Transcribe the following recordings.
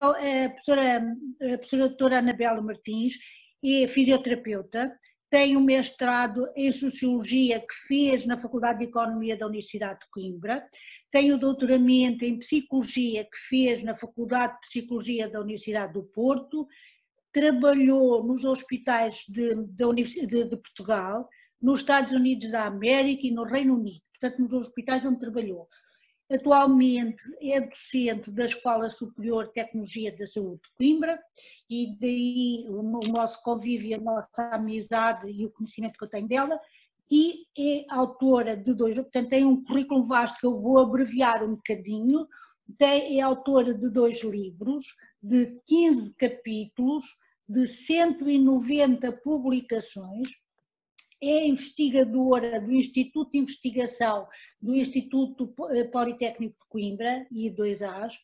a professora doutora Anabela Martins é fisioterapeuta, tem um mestrado em Sociologia que fez na Faculdade de Economia da Universidade de Coimbra, tem o doutoramento em Psicologia que fez na Faculdade de Psicologia da Universidade do Porto, trabalhou nos hospitais de Portugal, nos Estados Unidos da América e no Reino Unido, portanto nos hospitais onde trabalhou. Atualmente é docente da Escola Superior de Tecnologia da Saúde de Coimbra e daí o nosso convívio, a nossa amizade e o conhecimento que eu tenho dela, e é autora de portanto tem um currículo vasto que eu vou abreviar um bocadinho, é autora de 2 livros, de 15 capítulos, de 190 publicações, é investigadora do Instituto de Investigação do Instituto Politécnico de Coimbra, I2As,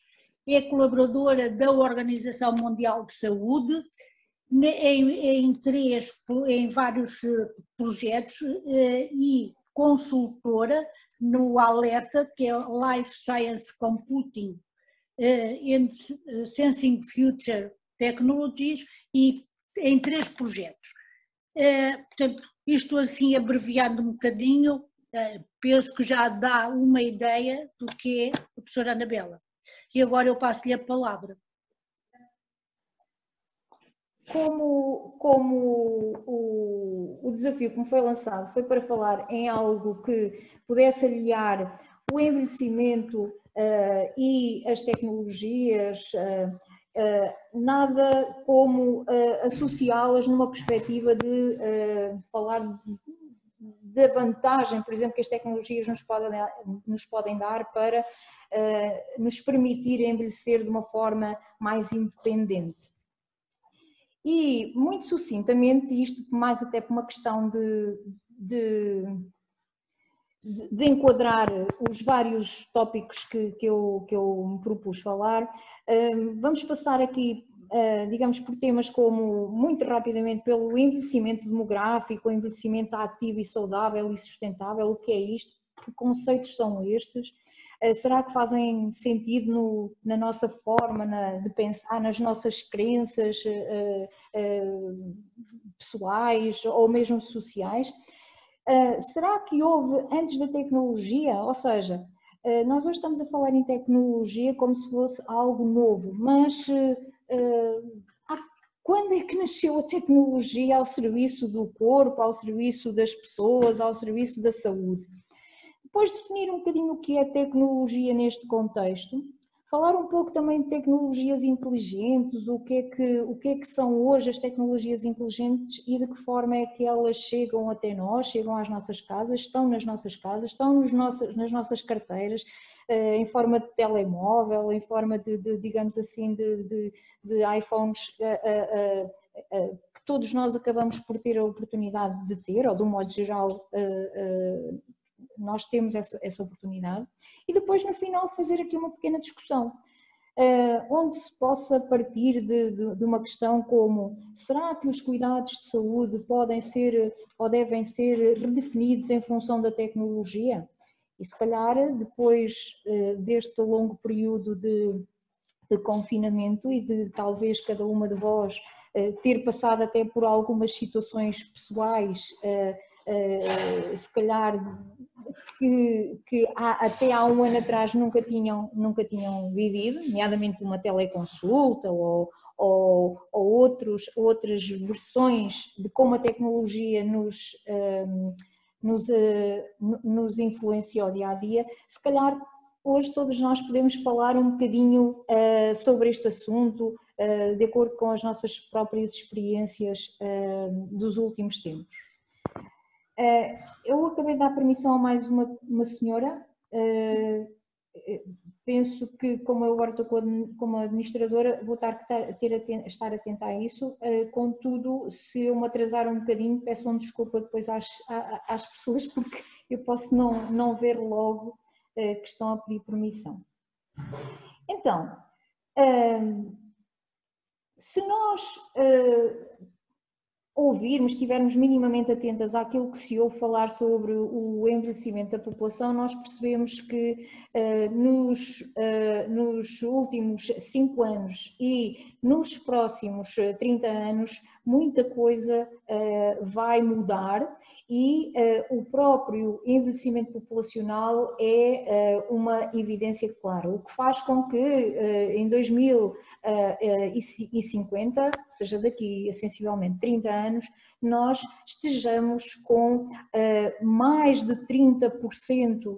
é colaboradora da Organização Mundial de Saúde, em vários projetos e consultora no Alerta, que é Life Science Computing and Sensing Future Technologies, e em 3 projetos. Portanto, isto assim abreviando um bocadinho, penso que já dá uma ideia do que é a professora Anabela. E agora eu passo-lhe a palavra. Como o desafio que me foi lançado foi para falar em algo que pudesse aliar o envelhecimento e as tecnologias, nada como associá-las numa perspectiva de falar da vantagem, por exemplo, que as tecnologias nos podem dar para nos permitir envelhecer de uma forma mais independente. E, muito sucintamente, isto mais até por uma questão de enquadrar os vários tópicos que eu me propus falar, vamos passar aqui, digamos, por temas como, muito rapidamente, pelo envelhecimento demográfico, o envelhecimento ativo e saudável e sustentável, o que é isto, que conceitos são estes, será que fazem sentido na nossa forma de pensar, nas nossas crenças pessoais ou mesmo sociais? Será que houve antes da tecnologia? Ou seja, nós hoje estamos a falar em tecnologia como se fosse algo novo, mas quando é que nasceu a tecnologia ao serviço do corpo, ao serviço das pessoas, ao serviço da saúde? Depois definir um bocadinho o que é tecnologia neste contexto, falar um pouco também de tecnologias inteligentes, o que é que são hoje as tecnologias inteligentes e de que forma é que elas chegam até nós, chegam às nossas casas, estão nas nossas casas, estão nas nossas carteiras, em forma de telemóvel, em forma digamos assim, de iPhones que todos nós acabamos por ter a oportunidade de ter, ou de um modo geral nós temos essa oportunidade, e depois no final fazer aqui uma pequena discussão, onde se possa partir de uma questão como: será que os cuidados de saúde podem ser ou devem ser redefinidos em função da tecnologia? E se calhar depois deste longo período de confinamento e de talvez cada uma de vós ter passado até por algumas situações pessoais, se calhar que até há um ano atrás nunca tinham vivido, nomeadamente uma teleconsulta ou outras versões de como a tecnologia nos influencia ao dia a dia. Se calhar hoje todos nós podemos falar um bocadinho sobre este assunto, de acordo com as nossas próprias experiências dos últimos tempos. Eu acabei de dar permissão a mais uma senhora, penso que, como eu agora estou como administradora, vou estar atenta a isso, contudo, se eu me atrasar um bocadinho, peçam desculpa depois às pessoas, porque eu posso não ver logo que estão a pedir permissão. Então, se nós ouvirmos, estivermos minimamente atentas àquilo que se ouve falar sobre o envelhecimento da população, nós percebemos que nos últimos 5 anos e nos próximos 30 anos muita coisa vai mudar e o próprio envelhecimento populacional é uma evidência clara, o que faz com que em 2050, ou seja, daqui a sensivelmente 30 anos, nós estejamos com mais de 30%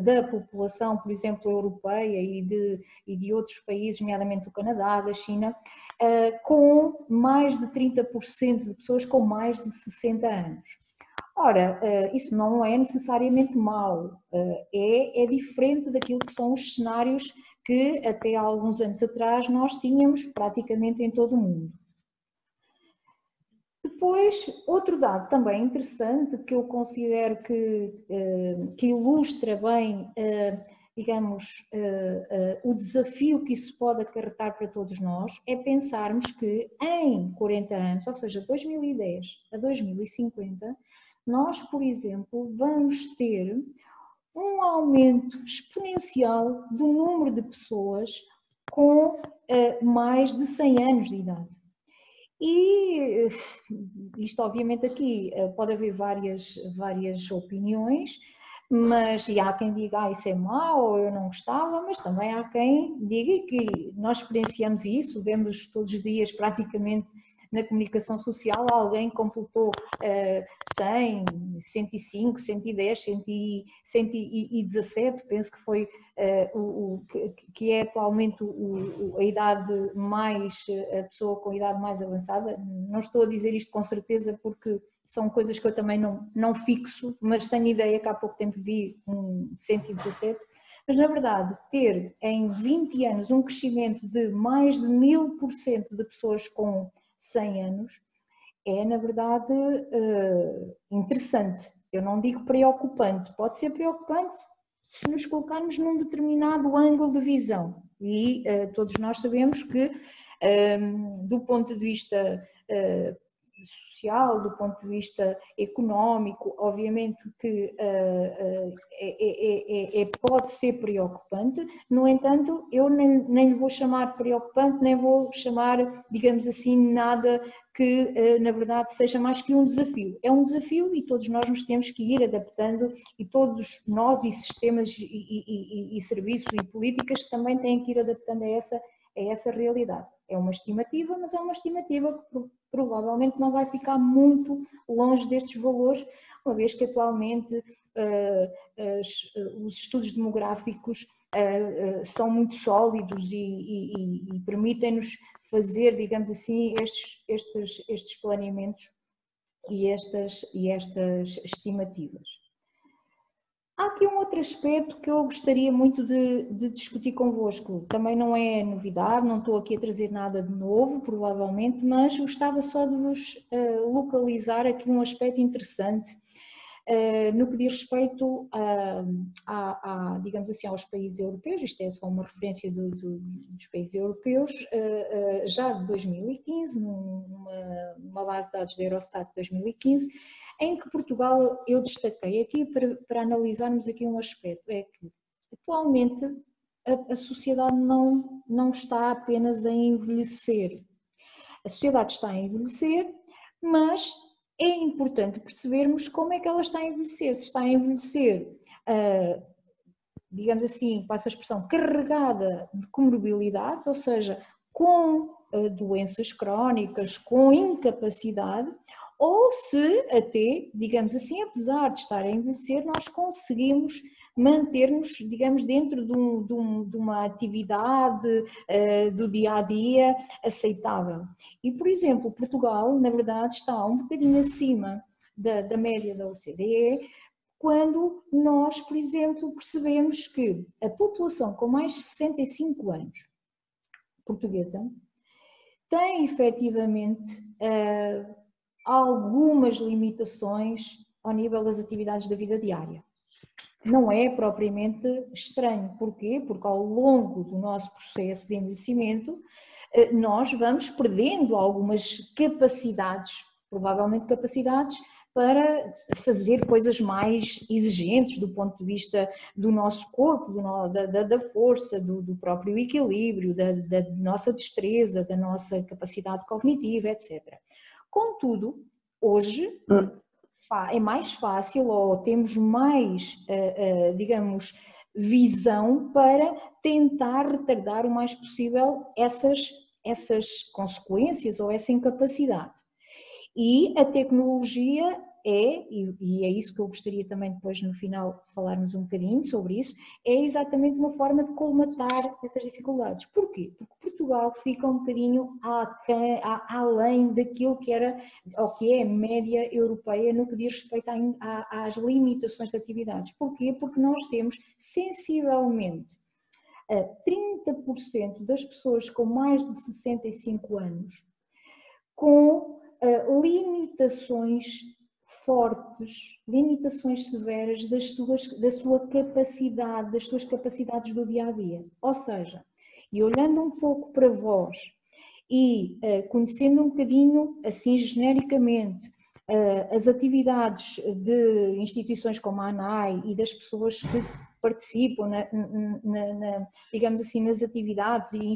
da população, por exemplo, europeia e de outros países, nomeadamente do Canadá, da China, com mais de 30% de pessoas com mais de 60 anos. Ora, isso não é necessariamente mau, é diferente daquilo que são os cenários que até há alguns anos atrás nós tínhamos praticamente em todo o mundo. Depois, outro dado também interessante que eu considero que ilustra bem, digamos, o desafio que isso pode acarretar para todos nós, é pensarmos que em 40 anos, ou seja, 2010 a 2050, nós, por exemplo, vamos ter um aumento exponencial do número de pessoas com mais de 100 anos de idade. E isto obviamente aqui pode haver várias opiniões, mas e há quem diga isso é mau ou eu não gostava, mas também há quem diga que nós experienciamos isso, vemos todos os dias praticamente na comunicação social alguém completou 100, 105, 110, 117, penso que foi que é atualmente a idade mais, a pessoa com a idade mais avançada. Não estou a dizer isto com certeza porque são coisas que eu também não fixo, mas tenho ideia que há pouco tempo vi um 117, mas na verdade ter em 20 anos um crescimento de mais de 1000% de pessoas com 100 anos é na verdade interessante. Eu não digo preocupante, pode ser preocupante se nos colocarmos num determinado ângulo de visão e todos nós sabemos que do ponto de vista social, do ponto de vista económico, obviamente que pode ser preocupante, no entanto eu nem lhe vou chamar preocupante, nem vou chamar, digamos assim, nada que na verdade seja mais que um desafio. É um desafio e todos nós nos temos que ir adaptando e todos nós e sistemas e serviços e políticas também têm que ir adaptando a essa realidade. É uma estimativa, mas é uma estimativa que provavelmente não vai ficar muito longe destes valores, uma vez que atualmente os estudos demográficos são muito sólidos e permitem-nos fazer, digamos assim, estes planeamentos e estas estimativas. Há aqui um outro aspecto que eu gostaria muito de discutir convosco, também não é novidade, não estou aqui a trazer nada de novo, provavelmente, mas gostava só de vos localizar aqui um aspecto interessante no que diz respeito digamos assim, aos países europeus. Isto é só uma referência dos países europeus, já de 2015, numa base de dados da Eurostat de 2015, em que Portugal eu destaquei aqui para analisarmos aqui um aspecto, é que atualmente a sociedade não está apenas a envelhecer. A sociedade está a envelhecer, mas é importante percebermos como é que ela está a envelhecer. Se está a envelhecer, digamos assim, passa a expressão, carregada de comorbilidades, ou seja, com doenças crónicas, com incapacidade, ou se até, digamos assim, apesar de estar a envelhecer, nós conseguimos manter-nos, digamos, dentro de uma atividade do dia-a-dia aceitável. E, por exemplo, Portugal, na verdade, está um bocadinho acima da média da OCDE, quando nós, por exemplo, percebemos que a população com mais de 65 anos portuguesa tem efetivamente algumas limitações ao nível das atividades da vida diária. Não é propriamente estranho. Porquê? Porque ao longo do nosso processo de envelhecimento nós vamos perdendo algumas capacidades provavelmente capacidades para fazer coisas mais exigentes do ponto de vista do nosso corpo, da força, do próprio equilíbrio, da nossa destreza, da nossa capacidade cognitiva, etc. Contudo, hoje é mais fácil, ou temos mais, digamos, visão para tentar retardar o mais possível essas consequências ou essa incapacidade. E a tecnologia e é isso que eu gostaria também depois no final falarmos um bocadinho sobre isso, é exatamente uma forma de colmatar essas dificuldades. Porquê? Porque Portugal fica um bocadinho além daquilo que era, ou que é a média europeia no que diz respeito às limitações de atividades. Porquê? Porque nós temos sensivelmente 30% das pessoas com mais de 65 anos com limitações fortes, limitações severas da sua capacidade, das suas capacidades do dia a dia. Ou seja, e olhando um pouco para vós e conhecendo um bocadinho, assim genericamente, as atividades de instituições como a ANAI e das pessoas que participam, digamos assim, nas atividades e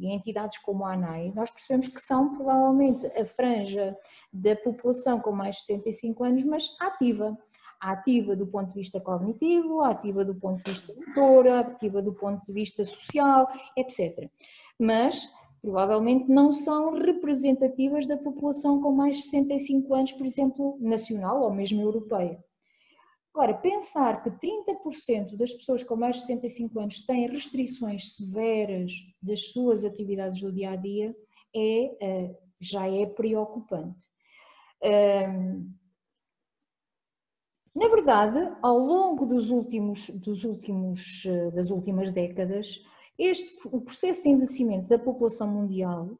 entidades como a ANAI, nós percebemos que são provavelmente a franja da população com mais de 65 anos, mas ativa do ponto de vista cognitivo, ativa do ponto de vista motor, ativa do ponto de vista social, etc. Mas provavelmente não são representativas da população com mais de 65 anos, por exemplo, nacional ou mesmo europeia. Agora, pensar que 30% das pessoas com mais de 65 anos têm restrições severas das suas atividades do dia-a-dia já é preocupante. Na verdade, ao longo das últimas décadas, o processo de envelhecimento da população mundial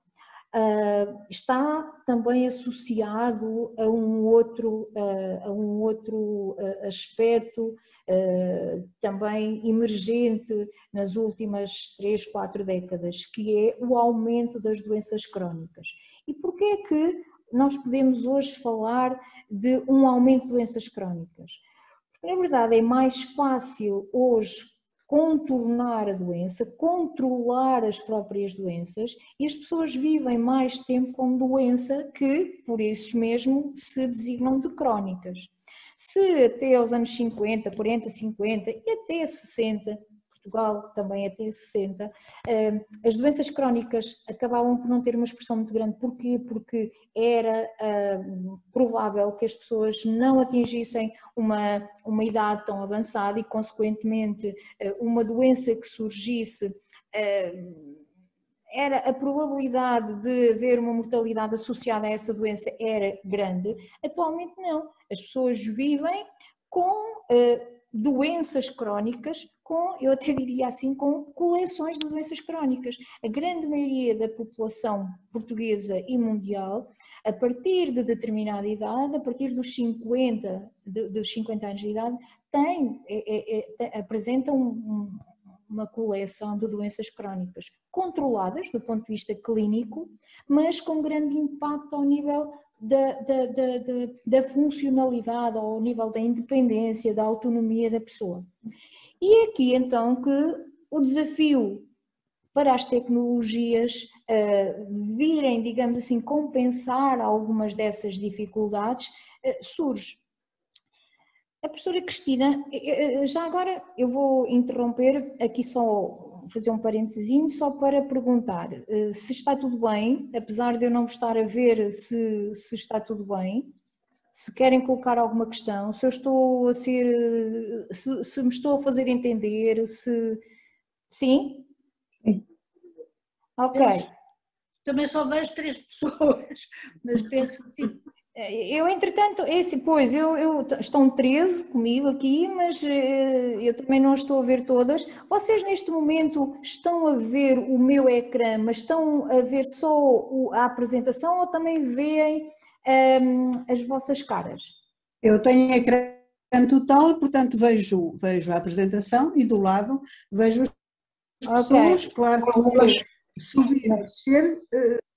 está também associado a um outro aspecto também emergente nas últimas 3, 4 décadas, que é o aumento das doenças crónicas. E porquê é que nós podemos hoje falar de um aumento de doenças crónicas? Porque, na verdade, é mais fácil hoje contornar a doença, controlar as próprias doenças, e as pessoas vivem mais tempo com doença que, por isso mesmo, se designam de crónicas. Se até aos anos 50, 40, 50 e até 60, Portugal também até 60, as doenças crónicas acabavam por não ter uma expressão muito grande. Porquê? Porque era provável que as pessoas não atingissem uma idade tão avançada e, consequentemente, uma doença que surgisse, a probabilidade de haver uma mortalidade associada a essa doença era grande. Atualmente não. As pessoas vivem com doenças crónicas, eu até diria assim, com coleções de doenças crónicas. A grande maioria da população portuguesa e mundial, a partir de determinada idade, a partir dos 50 anos de idade, apresenta uma coleção de doenças crónicas controladas do ponto de vista clínico, mas com grande impacto ao nível da funcionalidade, ao nível da independência, da autonomia da pessoa. E é aqui então que o desafio para as tecnologias virem, digamos assim, compensar algumas dessas dificuldades surge. A professora Cristina, já agora eu vou interromper aqui só, fazer um parentezinho só para perguntar se está tudo bem, apesar de eu não estar a ver se está tudo bem, se querem colocar alguma questão, se eu estou a ser, se me estou a fazer entender, sim? Sim. Ok. Também só vejo 3 pessoas, mas penso que sim. Eu, entretanto, estão 13 comigo aqui, mas eu também não estou a ver todas. Vocês neste momento estão a ver o meu ecrã, mas estão a ver só a apresentação ou também veem as vossas caras? Eu tenho ecrã total, portanto vejo a apresentação e do lado vejo as pessoas, claro que algumas subir e descer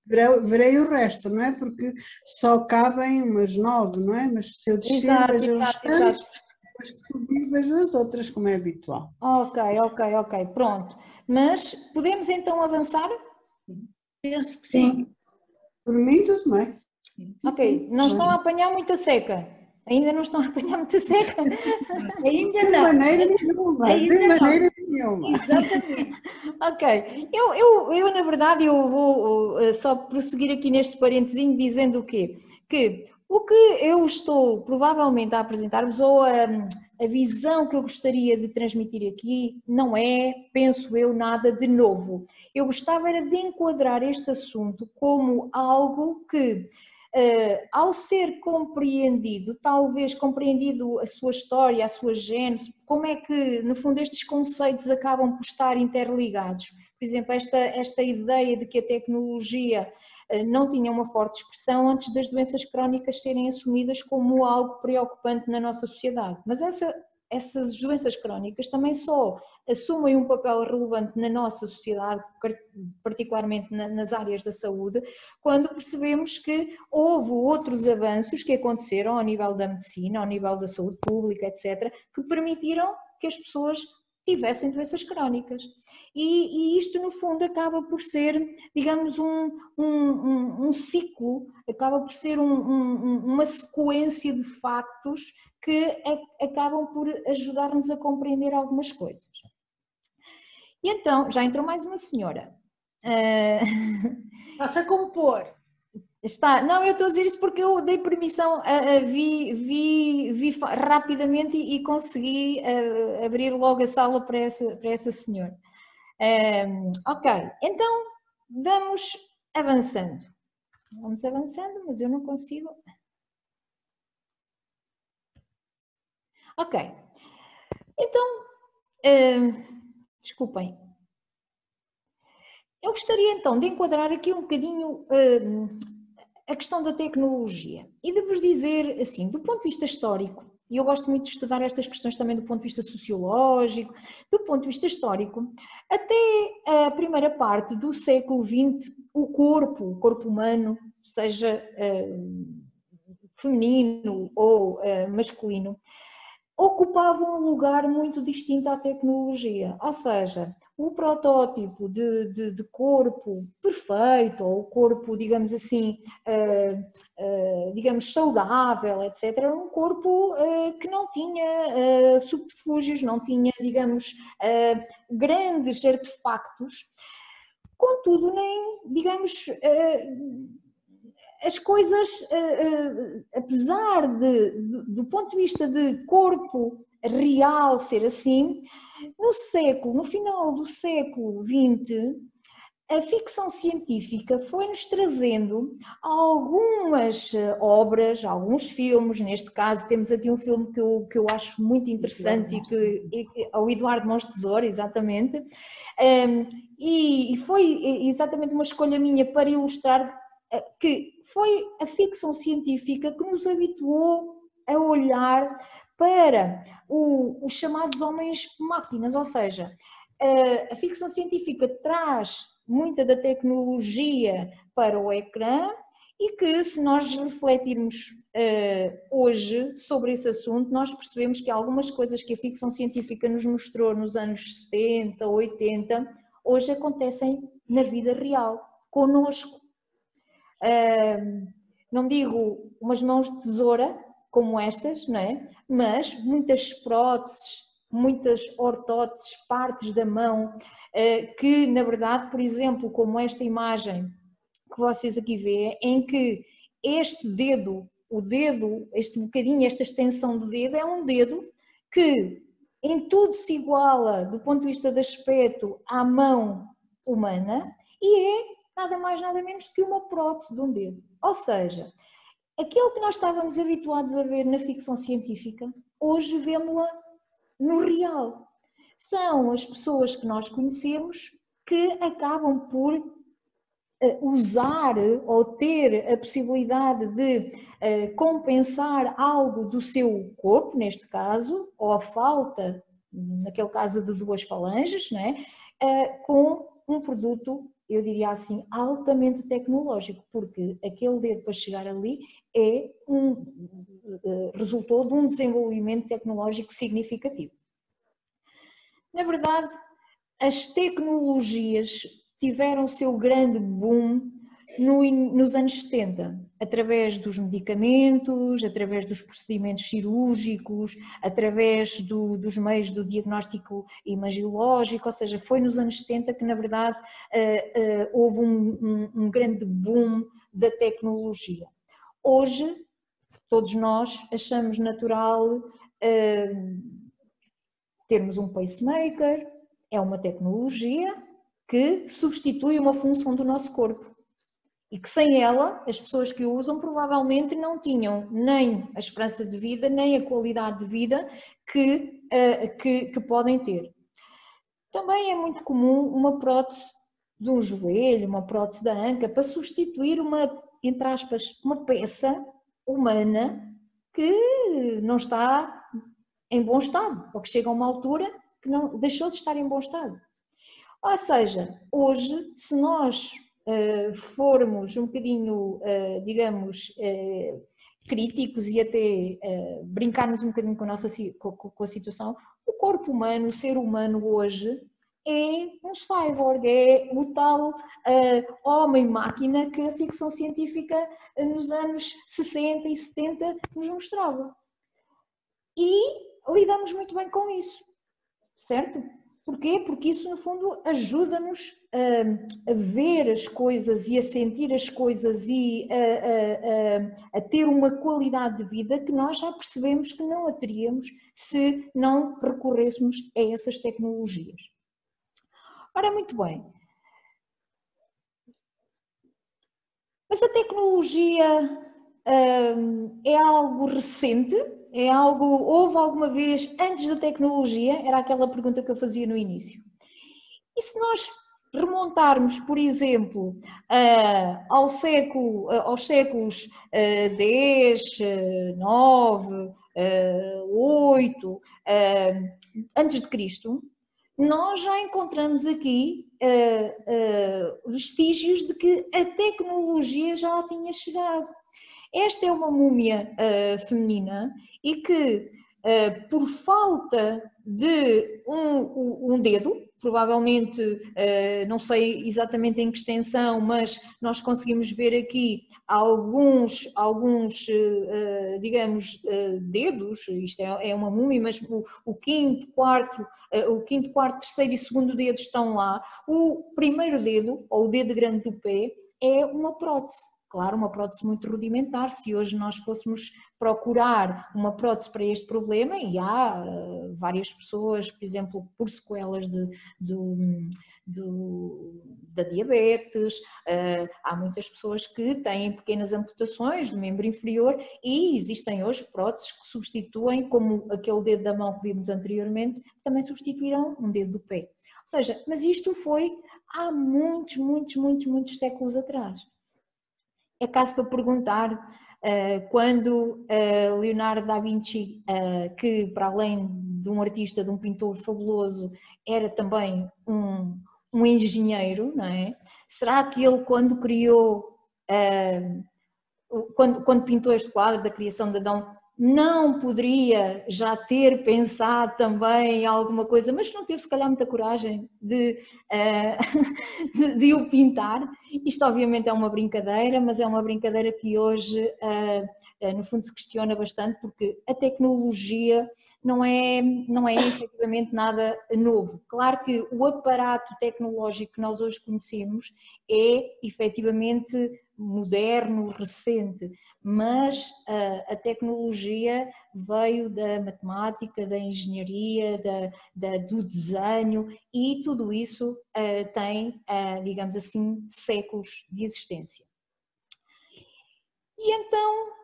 verei o resto, não é? Porque só cabem umas 9, não é? Mas se eu descer, vejo os restantes, depois de subir, vejo as outras, como é habitual. Ok, pronto. Mas podemos então avançar? Penso que sim. Por mim, tudo bem. Ok, não estão a apanhar muita seca? Ainda não estão a apanhar muita seca? Ainda De não. maneira nenhuma, Ainda de não. maneira nenhuma. Exatamente. Ok, eu na verdade eu vou só prosseguir aqui neste parentezinho dizendo o quê? Que o que eu estou provavelmente a apresentar-vos ou a visão que eu gostaria de transmitir aqui não é, penso eu, nada de novo. Eu gostava era de enquadrar este assunto como algo que ao ser compreendido, talvez compreendido a sua história, a sua gênese, como é que, no fundo, estes conceitos acabam por estar interligados. Por exemplo, esta ideia de que a tecnologia não tinha uma forte expressão antes das doenças crónicas serem assumidas como algo preocupante na nossa sociedade. Mas essas doenças crónicas também só assumem um papel relevante na nossa sociedade, particularmente nas áreas da saúde, quando percebemos que houve outros avanços que aconteceram ao nível da medicina, ao nível da saúde pública, etc., que permitiram que as pessoas tivessem doenças crónicas. E isto, no fundo, acaba por ser, digamos, um ciclo, acaba por ser uma sequência de factos que acabam por ajudar-nos a compreender algumas coisas. E então, já entrou mais uma senhora. Possa compor. Está, não, eu estou a dizer isso porque eu dei permissão, vi rapidamente e consegui abrir logo a sala para essa senhora. Ok, então vamos avançando. Vamos avançando, mas eu não consigo. Ok, então, desculpem. Eu gostaria então de enquadrar aqui um bocadinho a questão da tecnologia e de vos dizer assim, do ponto de vista histórico, e eu gosto muito de estudar estas questões também do ponto de vista sociológico, do ponto de vista histórico, até a primeira parte do século XX, o corpo humano, seja feminino ou masculino, ocupava um lugar muito distinto à tecnologia, ou seja, o protótipo de corpo perfeito, ou o corpo, digamos assim, digamos saudável, etc., era um corpo que não tinha subterfúgios, não tinha, digamos, grandes artefactos, contudo, nem, digamos, as coisas, apesar do ponto de vista de corpo real ser assim, no final do século XX, a ficção científica foi-nos trazendo algumas obras, alguns filmes, neste caso temos aqui um filme que eu acho muito interessante o Eduardo Mãos Tesouro, exatamente, e foi exatamente uma escolha minha para ilustrar que foi a ficção científica que nos habituou a olhar para os chamados homens-máquinas, ou seja, a ficção científica traz muita da tecnologia para o ecrã e que, se nós refletirmos hoje sobre esse assunto, nós percebemos que algumas coisas que a ficção científica nos mostrou nos anos 70, 80, hoje acontecem na vida real, connosco. Não digo umas mãos de tesoura como estas, não é? Mas muitas próteses, muitas ortóteses, partes da mão, que na verdade, por exemplo, como esta imagem que vocês aqui veem, em que este dedo, o dedo, este bocadinho, esta extensão de dedo, é um dedo que em tudo se iguala do ponto de vista de aspecto à mão humana e é nada mais nada menos que uma prótese de um dedo. Ou seja, aquilo que nós estávamos habituados a ver na ficção científica, hoje vemos-la no real. São as pessoas que nós conhecemos que acabam por usar ou ter a possibilidade de compensar algo do seu corpo, neste caso, ou a falta, naquele caso de duas falanges, não é? Com um produto eu diria assim, altamente tecnológico, porque aquele dedo para chegar ali resultou de um desenvolvimento tecnológico significativo. Na verdade, as tecnologias tiveram o seu grande boom nos anos 70, através dos medicamentos, através dos procedimentos cirúrgicos, através dos meios do diagnóstico imagiológico, ou seja, foi nos anos 70 que, na verdade, houve um grande boom da tecnologia. Hoje, todos nós achamos natural termos um pacemaker, é uma tecnologia que substitui uma função do nosso corpo e que sem ela as pessoas que o usam provavelmente não tinham nem a esperança de vida nem a qualidade de vida que podem ter. Também é muito comum uma prótese de um joelho, uma prótese da anca para substituir entre aspas, uma peça humana que não está em bom estado ou que chega a uma altura que não deixou de estar em bom estado. Ou seja, hoje, se nós formos um bocadinho, digamos, críticos e até brincarmos um bocadinho com a situação, o corpo humano, o ser humano hoje é um cyborg, é o tal homem-máquina que a ficção científica nos anos 60 e 70 nos mostrava. E lidamos muito bem com isso, certo? Porquê? Porque isso, no fundo, ajuda-nos a ver as coisas e a sentir as coisas e a ter uma qualidade de vida que nós já percebemos que não a teríamos se não recorrêssemos a essas tecnologias. Ora, muito bem. Mas a tecnologia é algo recente? Houve alguma vez antes da tecnologia? Era aquela pergunta que eu fazia no início. E se nós remontarmos, por exemplo, aos séculos 10, 9, 8, antes de Cristo, nós já encontramos aqui vestígios de que a tecnologia já tinha chegado. Esta é uma múmia feminina e que, por falta de um dedo, provavelmente, não sei exatamente em que extensão, mas nós conseguimos ver aqui alguns digamos, dedos, isto é uma múmia, mas o quinto, quarto, terceiro e segundo dedo estão lá. O primeiro dedo, ou o dedo grande do pé, é uma prótese. Claro, uma prótese muito rudimentar. Se hoje nós fôssemos procurar uma prótese para este problema, e há várias pessoas, por exemplo, por sequelas da diabetes, há muitas pessoas que têm pequenas amputações do membro inferior e existem hoje próteses que substituem, como aquele dedo da mão que vimos anteriormente, também substituíram um dedo do pé. Ou seja, mas isto foi há muitos séculos atrás. É caso para perguntar quando Leonardo da Vinci, que para além de um artista, de um pintor fabuloso, era também um engenheiro, não é? Será que ele, quando criou, quando pintou este quadro da criação de Adão, não poderia já ter pensado também em alguma coisa, mas não teve se calhar muita coragem de o pintar? Isto obviamente é uma brincadeira, mas é uma brincadeira que hoje no fundo se questiona bastante, porque a tecnologia não é efetivamente nada novo. Claro que o aparato tecnológico que nós hoje conhecemos é efetivamente moderno, recente, mas a tecnologia veio da matemática, da engenharia, do desenho, e tudo isso tem, digamos assim, séculos de existência. E então,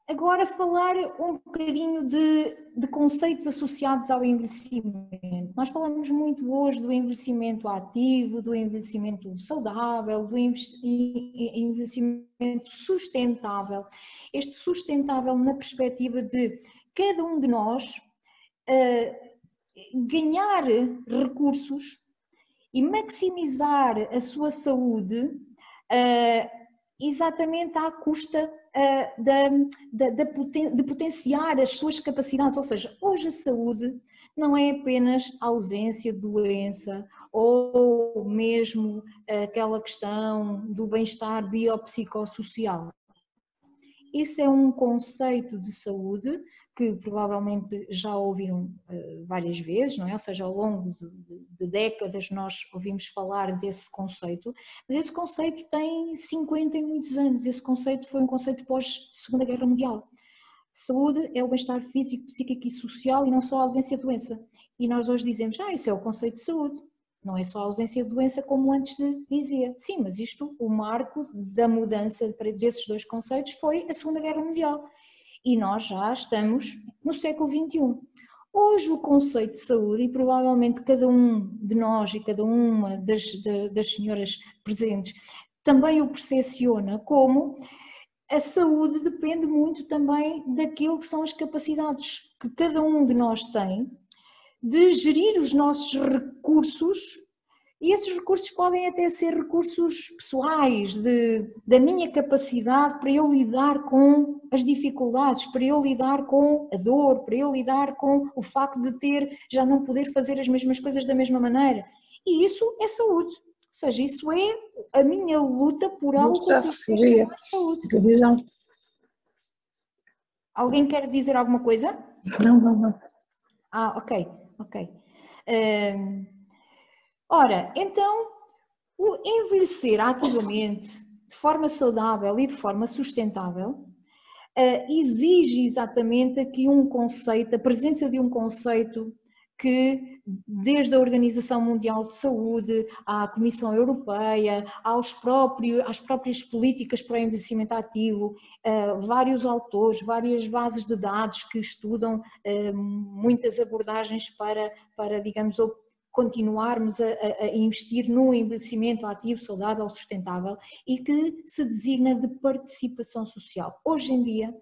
agora falar um bocadinho de conceitos associados ao envelhecimento. Nós falamos muito hoje do envelhecimento ativo, do envelhecimento saudável, do envelhecimento sustentável. Este sustentável na perspectiva de cada um de nós ganhar recursos e maximizar a sua saúde exatamente à custa de potenciar as suas capacidades. Ou seja, hoje a saúde não é apenas a ausência de doença ou mesmo aquela questão do bem-estar biopsicossocial. Esse é um conceito de saúde que provavelmente já ouviram várias vezes, não é? Ou seja, ao longo de décadas nós ouvimos falar desse conceito, mas esse conceito tem 50 e muitos anos. Esse conceito foi um conceito pós-Segunda Guerra Mundial. Saúde é o bem-estar físico, psíquico e social e não só a ausência de doença. E nós hoje dizemos, isso é o conceito de saúde. Não é só a ausência de doença, como antes dizia. Sim, mas isto, o marco da mudança desses dois conceitos foi a Segunda Guerra Mundial. E nós já estamos no século XXI. Hoje o conceito de saúde, e provavelmente cada um de nós e cada uma das senhoras presentes também o percepciona como a saúde depende muito também daquilo que são as capacidades que cada um de nós tem de gerir os nossos recursos, e esses recursos podem até ser recursos pessoais, da minha capacidade para eu lidar com as dificuldades, para eu lidar com a dor, para eu lidar com o facto de já não poder fazer as mesmas coisas da mesma maneira. E isso é saúde. Ou seja, isso é a minha luta por algo que eu sei que é saúde. Televisão. Alguém quer dizer alguma coisa? Não. Ok. Ora, então, o envelhecer ativamente, de forma saudável e de forma sustentável, exige exatamente aqui um conceito, a presença de um conceito que, desde a Organização Mundial de Saúde, à Comissão Europeia, às próprias políticas para o envelhecimento ativo, vários autores, várias bases de dados que estudam muitas abordagens para digamos, continuarmos a investir no envelhecimento ativo, saudável, sustentável e que se designa de participação social. Hoje em dia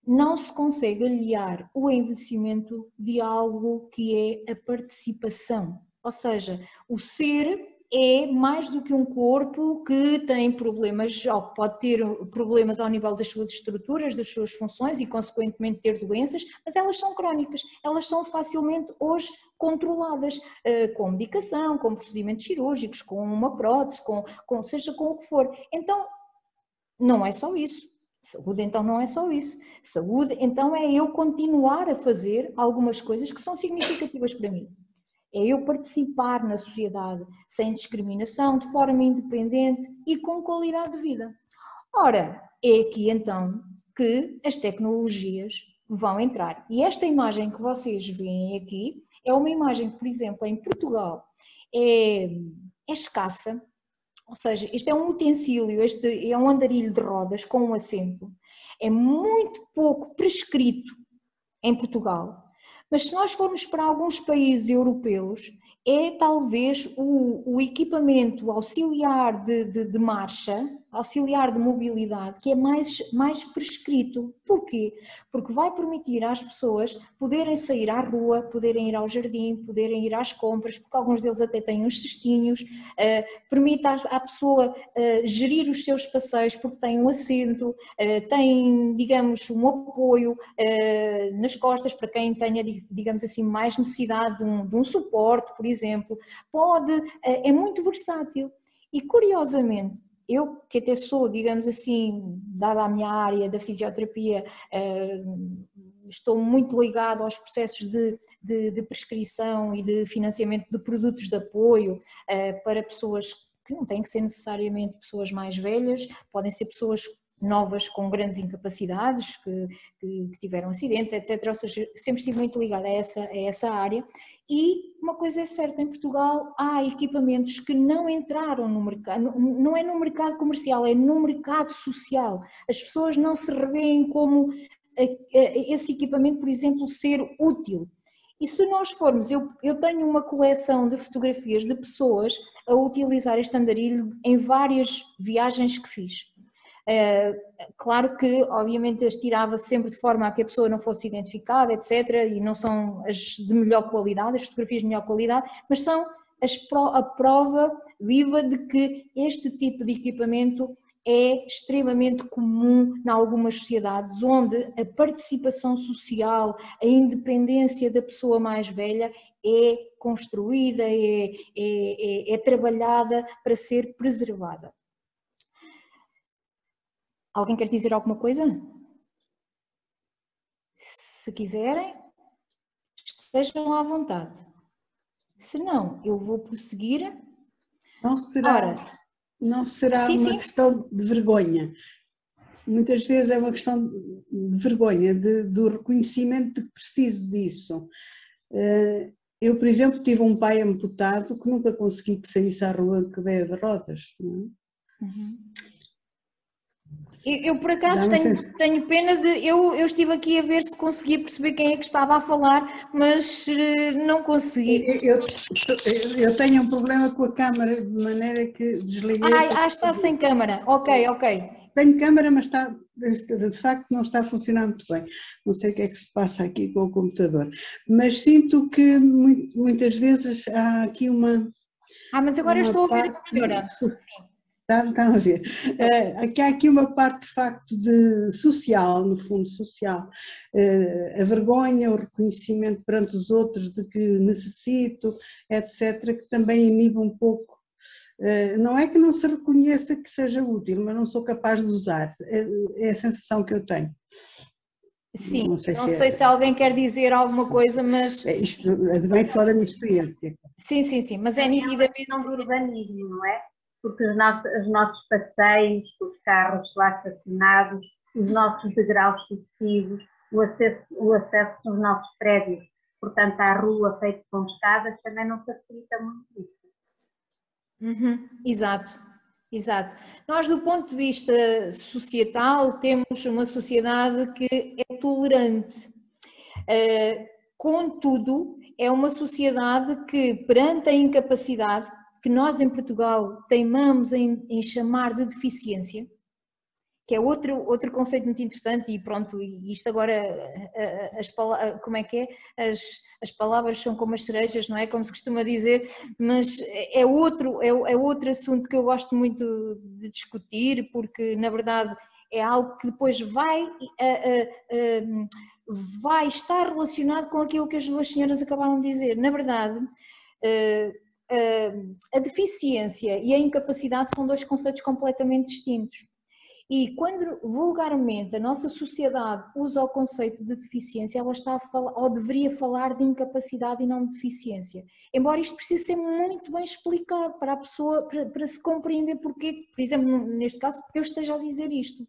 não se consegue aliar o envelhecimento de algo que é a participação, ou seja, o ser é mais do que um corpo que tem problemas, ou que pode ter problemas ao nível das suas estruturas, das suas funções e consequentemente ter doenças, mas elas são crónicas, elas são facilmente hoje controladas, com medicação, com procedimentos cirúrgicos, com uma prótese, seja com o que for. Então, não é só isso. Saúde então não é só isso. Saúde então é eu continuar a fazer algumas coisas que são significativas para mim. É eu participar na sociedade sem discriminação, de forma independente e com qualidade de vida. Ora, é aqui então que as tecnologias vão entrar. E esta imagem que vocês veem aqui é uma imagem que, por exemplo, em Portugal é escassa. Ou seja, este é um utensílio, este é um andarilho de rodas com um assento, é muito pouco prescrito em Portugal, mas se nós formos para alguns países europeus, é talvez o equipamento auxiliar de marcha, auxiliar de mobilidade, que é mais prescrito. Porquê? Porque vai permitir às pessoas poderem sair à rua, poderem ir ao jardim, poderem ir às compras, porque alguns deles até têm uns cestinhos, permite à pessoa gerir os seus passeios porque tem um assento, tem, digamos, um apoio nas costas para quem tenha, digamos assim, mais necessidade de um suporte, por exemplo. É muito versátil e, curiosamente, eu que até sou, digamos assim, dada a minha área da fisioterapia, estou muito ligada aos processos de prescrição e de financiamento de produtos de apoio para pessoas que não têm que ser necessariamente pessoas mais velhas, podem ser pessoas novas com grandes incapacidades, que tiveram acidentes, etc. Ou seja, sempre estive muito ligada a essa área. E uma coisa é certa, em Portugal há equipamentos que não entraram no mercado, não é no mercado comercial, é no mercado social. As pessoas não se revêem como esse equipamento, por exemplo, ser útil. E se nós formos, eu tenho uma coleção de fotografias de pessoas a utilizar este andarilho em várias viagens que fiz. Claro que obviamente as tirava sempre de forma a que a pessoa não fosse identificada, etc, e não são as de melhor qualidade, as fotografias de melhor qualidade, mas são a prova viva de que este tipo de equipamento é extremamente comum em algumas sociedades, onde a participação social, a independência da pessoa mais velha é construída, é trabalhada para ser preservada. Alguém quer dizer alguma coisa? Se quiserem, estejam à vontade. Se não, eu vou prosseguir. Não será sim, uma sim. questão de vergonha. Muitas vezes é uma questão de vergonha, do reconhecimento de que preciso disso. Eu, por exemplo, tive um pai amputado que nunca consegui que saísse à rua de cadeia de rodas. Não é? Uhum. Eu por acaso tenho pena de... Eu estive aqui a ver se conseguia perceber quem é que estava a falar, mas não consegui. Eu tenho um problema com a câmara, de maneira que desliguei. Está sem câmara. Ok. Tenho câmara, mas de facto não está a funcionar muito bem. Não sei o que é que se passa aqui com o computador. Mas sinto que muitas vezes há aqui uma... mas agora eu estou a ouvir a senhora. Estão a ver. Há aqui uma parte de facto de social, no fundo social, a vergonha, o reconhecimento perante os outros de que necessito, etc., que também inibe um pouco. Não é que não se reconheça que seja útil, mas não sou capaz de usar, é a sensação que eu tenho. Sim, não sei se alguém quer dizer alguma coisa, mas... Isto vem só da minha experiência. Sim, mas é nitidamente um urbanismo, não é? Porque os nossos passeios, os carros lá estacionados, os nossos degraus sucessivos, o acesso aos nossos prédios, portanto, à rua feito com escadas, também não facilita muito isso. Exato. Nós, do ponto de vista societal, temos uma sociedade que é tolerante. Contudo, é uma sociedade que, perante a incapacidade, que nós em Portugal teimamos em chamar de deficiência, que é outro conceito muito interessante, e pronto, isto agora, como é que é? As palavras são como as cerejas, não é? Como se costuma dizer, mas é outro assunto que eu gosto muito de discutir, porque na verdade é algo que depois vai estar relacionado com aquilo que as duas senhoras acabaram de dizer. Na verdade, a deficiência e a incapacidade são dois conceitos completamente distintos. E quando vulgarmente a nossa sociedade usa o conceito de deficiência, ela está a falar, ou deveria falar de incapacidade e não de deficiência. Embora isto precise ser muito bem explicado para a pessoa, para se compreender porque, por exemplo, neste caso, porque eu esteja a dizer isto.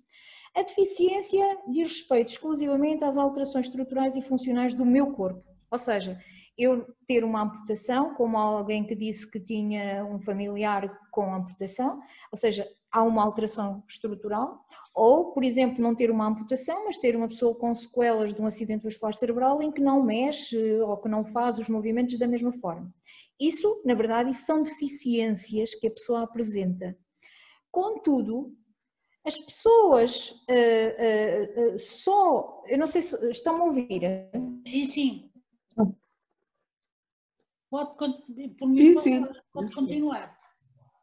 A deficiência diz respeito exclusivamente às alterações estruturais e funcionais do meu corpo. Ou seja, eu ter uma amputação, como alguém que disse que tinha um familiar com amputação, ou seja, há uma alteração estrutural, ou, por exemplo, não ter uma amputação, mas ter uma pessoa com sequelas de um acidente vascular cerebral em que não mexe ou que não faz os movimentos da mesma forma. Isso, na verdade, são deficiências que a pessoa apresenta. Contudo, as pessoas eu não sei se estão a ouvir. Sim. Por mim, pode continuar.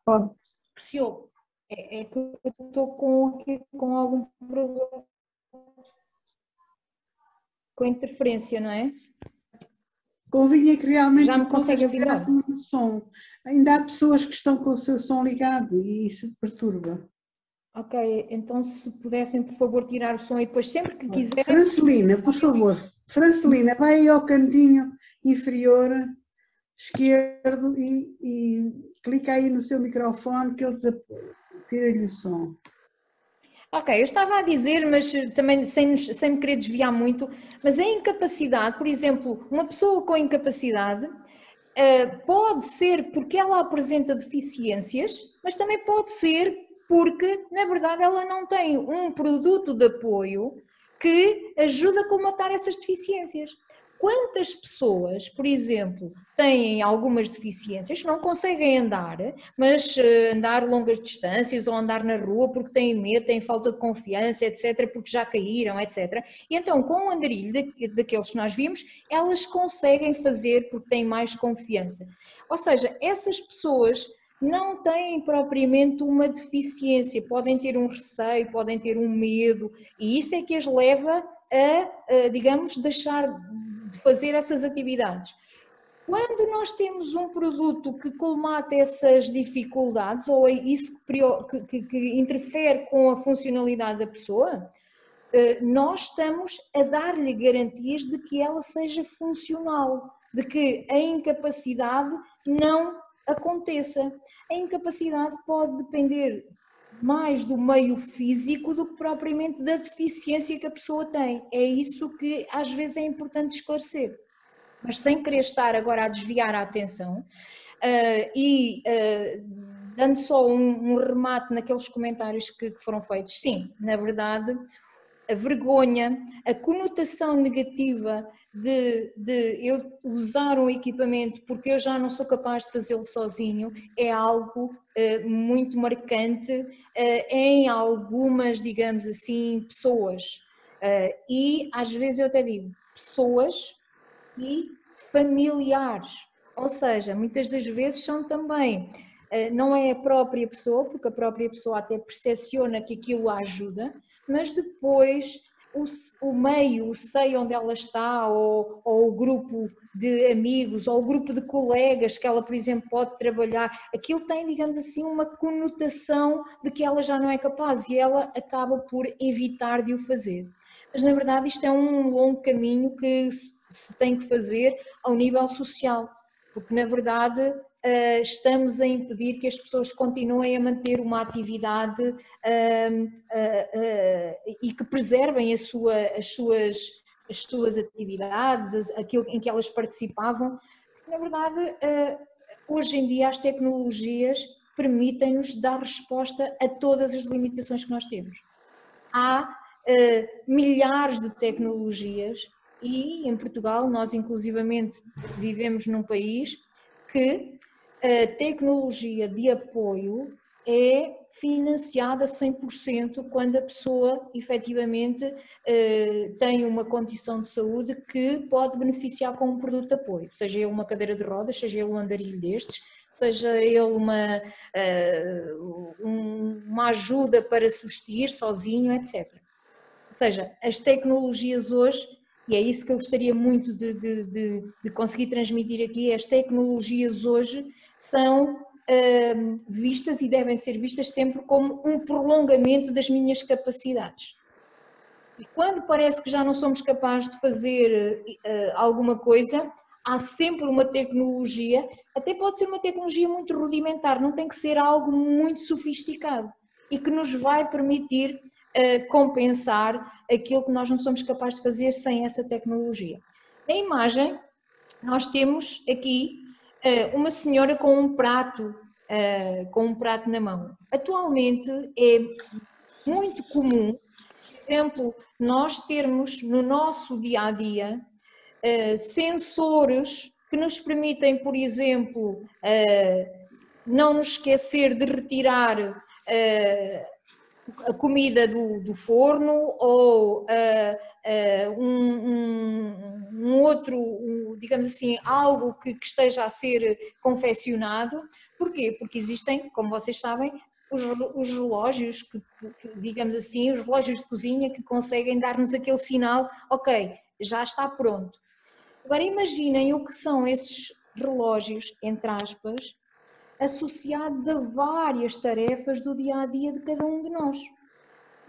Pode. Que se ouve. É que eu estou com algum problema com interferência, não é? Convinha que realmente já me consegue ouvir o som. Ainda há pessoas que estão com o seu som ligado e isso perturba. Ok, então se pudessem, por favor, tirar o som e depois sempre que quiserem... Francelina, por favor. Francelina, vai aí ao cantinho inferior esquerdo e clica aí no seu microfone que ele tira-lhe o som. Ok, eu estava a dizer, mas também sem me querer desviar muito, mas a incapacidade, por exemplo, uma pessoa com incapacidade pode ser porque ela apresenta deficiências, mas também pode ser porque, na verdade, ela não tem um produto de apoio que ajuda a colmatar essas deficiências. Quantas pessoas, por exemplo, têm algumas deficiências, não conseguem andar, mas andar longas distâncias ou andar na rua porque têm medo, têm falta de confiança, etc., porque já caíram, etc. E então, com o andarilho daqueles que nós vimos, elas conseguem fazer porque têm mais confiança. Ou seja, essas pessoas não têm propriamente uma deficiência, podem ter um receio, podem ter um medo, e isso é que as leva a, digamos, deixar de fazer essas atividades. Quando nós temos um produto que colmata essas dificuldades, ou é isso que interfere com a funcionalidade da pessoa, nós estamos a dar-lhe garantias de que ela seja funcional, de que a incapacidade não aconteça. A incapacidade pode depender mais do meio físico do que propriamente da deficiência que a pessoa tem. É isso que às vezes é importante esclarecer. Mas sem querer estar agora a desviar a atenção dando só um remate naqueles comentários que foram feitos, sim, na verdade, a vergonha, a conotação negativa de eu usar um equipamento porque eu já não sou capaz de fazê-lo sozinho é algo muito marcante em algumas, digamos assim, pessoas. E às vezes eu até digo pessoas e familiares, ou seja, muitas das vezes são também, não é a própria pessoa, porque a própria pessoa até percepciona que aquilo a ajuda, mas depois o meio, o seio onde ela está, ou o grupo de amigos, ou o grupo de colegas que ela, por exemplo, pode trabalhar, aquilo tem, digamos assim, uma conotação de que ela já não é capaz e ela acaba por evitar de o fazer. Mas na verdade isto é um longo caminho que se tem que fazer ao nível social, porque na verdade estamos a impedir que as pessoas continuem a manter uma atividade e que preservem as suas atividades, aquilo em que elas participavam. Na verdade, hoje em dia as tecnologias permitem-nos dar resposta a todas as limitações que nós temos. Há milhares de tecnologias e em Portugal nós inclusivamente vivemos num país que a tecnologia de apoio é financiada 100% quando a pessoa efetivamente tem uma condição de saúde que pode beneficiar com um produto de apoio, seja ele uma cadeira de rodas, seja ele um andarilho destes, seja ele uma ajuda para se vestir sozinho, etc. Ou seja, as tecnologias hoje, e é isso que eu gostaria muito de conseguir transmitir aqui, as tecnologias hoje são vistas e devem ser vistas sempre como um prolongamento das minhas capacidades. E quando parece que já não somos capazes de fazer alguma coisa, há sempre uma tecnologia, até pode ser uma tecnologia muito rudimentar, não tem que ser algo muito sofisticado e que nos vai permitir compensar aquilo que nós não somos capazes de fazer sem essa tecnologia. Na imagem, nós temos aqui uma senhora com um prato na mão. Atualmente é muito comum, por exemplo, nós termos no nosso dia-a-dia sensores que nos permitem, por exemplo, não nos esquecer de retirar a comida do forno ou um outro, digamos assim, algo que esteja a ser confeccionado. Porquê? Porque existem, como vocês sabem, os relógios, digamos assim, os relógios de cozinha que conseguem dar-nos aquele sinal, ok, já está pronto. Agora imaginem o que são esses relógios, entre aspas, associados a várias tarefas do dia-a-dia de cada um de nós.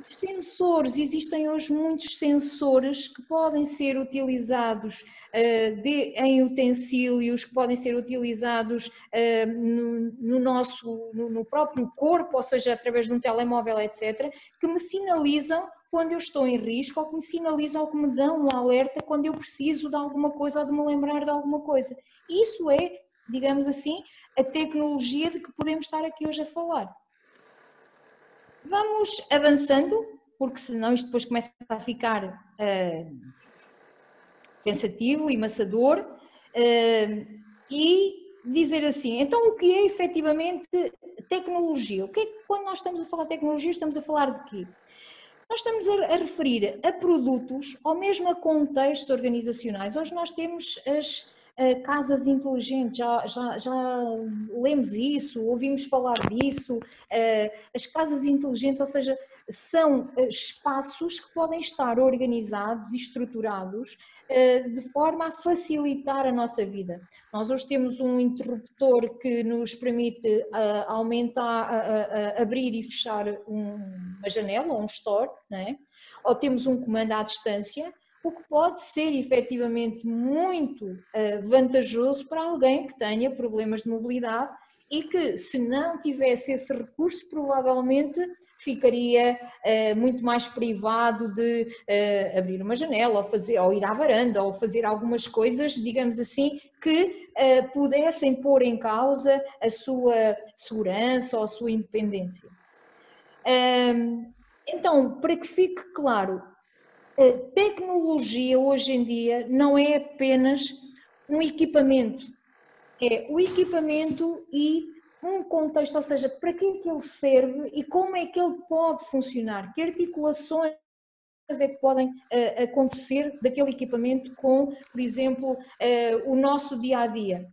Os sensores, existem hoje muitos sensores que podem ser utilizados em utensílios, que podem ser utilizados no próprio corpo, ou seja, através de um telemóvel, etc., que me sinalizam quando eu estou em risco ou que me sinalizam ou que me dão um alerta quando eu preciso de alguma coisa ou de me lembrar de alguma coisa. Isso é, digamos assim, a tecnologia de que podemos estar aqui hoje a falar. Vamos avançando, porque senão isto depois começa a ficar cansativo e maçador, e dizer assim, então o que é efetivamente tecnologia? O que é que, quando nós estamos a falar de tecnologia, estamos a falar de quê? Nós estamos a referir a produtos ou mesmo a contextos organizacionais. Hoje nós temos as casas inteligentes, já lemos isso, ouvimos falar disso. As casas inteligentes, ou seja, são espaços que podem estar organizados e estruturados de forma a facilitar a nossa vida. Nós hoje temos um interruptor que nos permite aumentar, abrir e fechar uma janela ou um store, não é? Ou temos um comando à distância, o que pode ser efetivamente muito vantajoso para alguém que tenha problemas de mobilidade e que, se não tivesse esse recurso, provavelmente ficaria muito mais privado de abrir uma janela ou ir à varanda ou fazer algumas coisas, digamos assim, que pudessem pôr em causa a sua segurança ou a sua independência. Então, para que fique claro, a tecnologia hoje em dia não é apenas um equipamento, é o equipamento e um contexto, ou seja, para que é que ele serve e como é que ele pode funcionar, que articulações é que podem acontecer daquele equipamento com, por exemplo, o nosso dia-a-dia.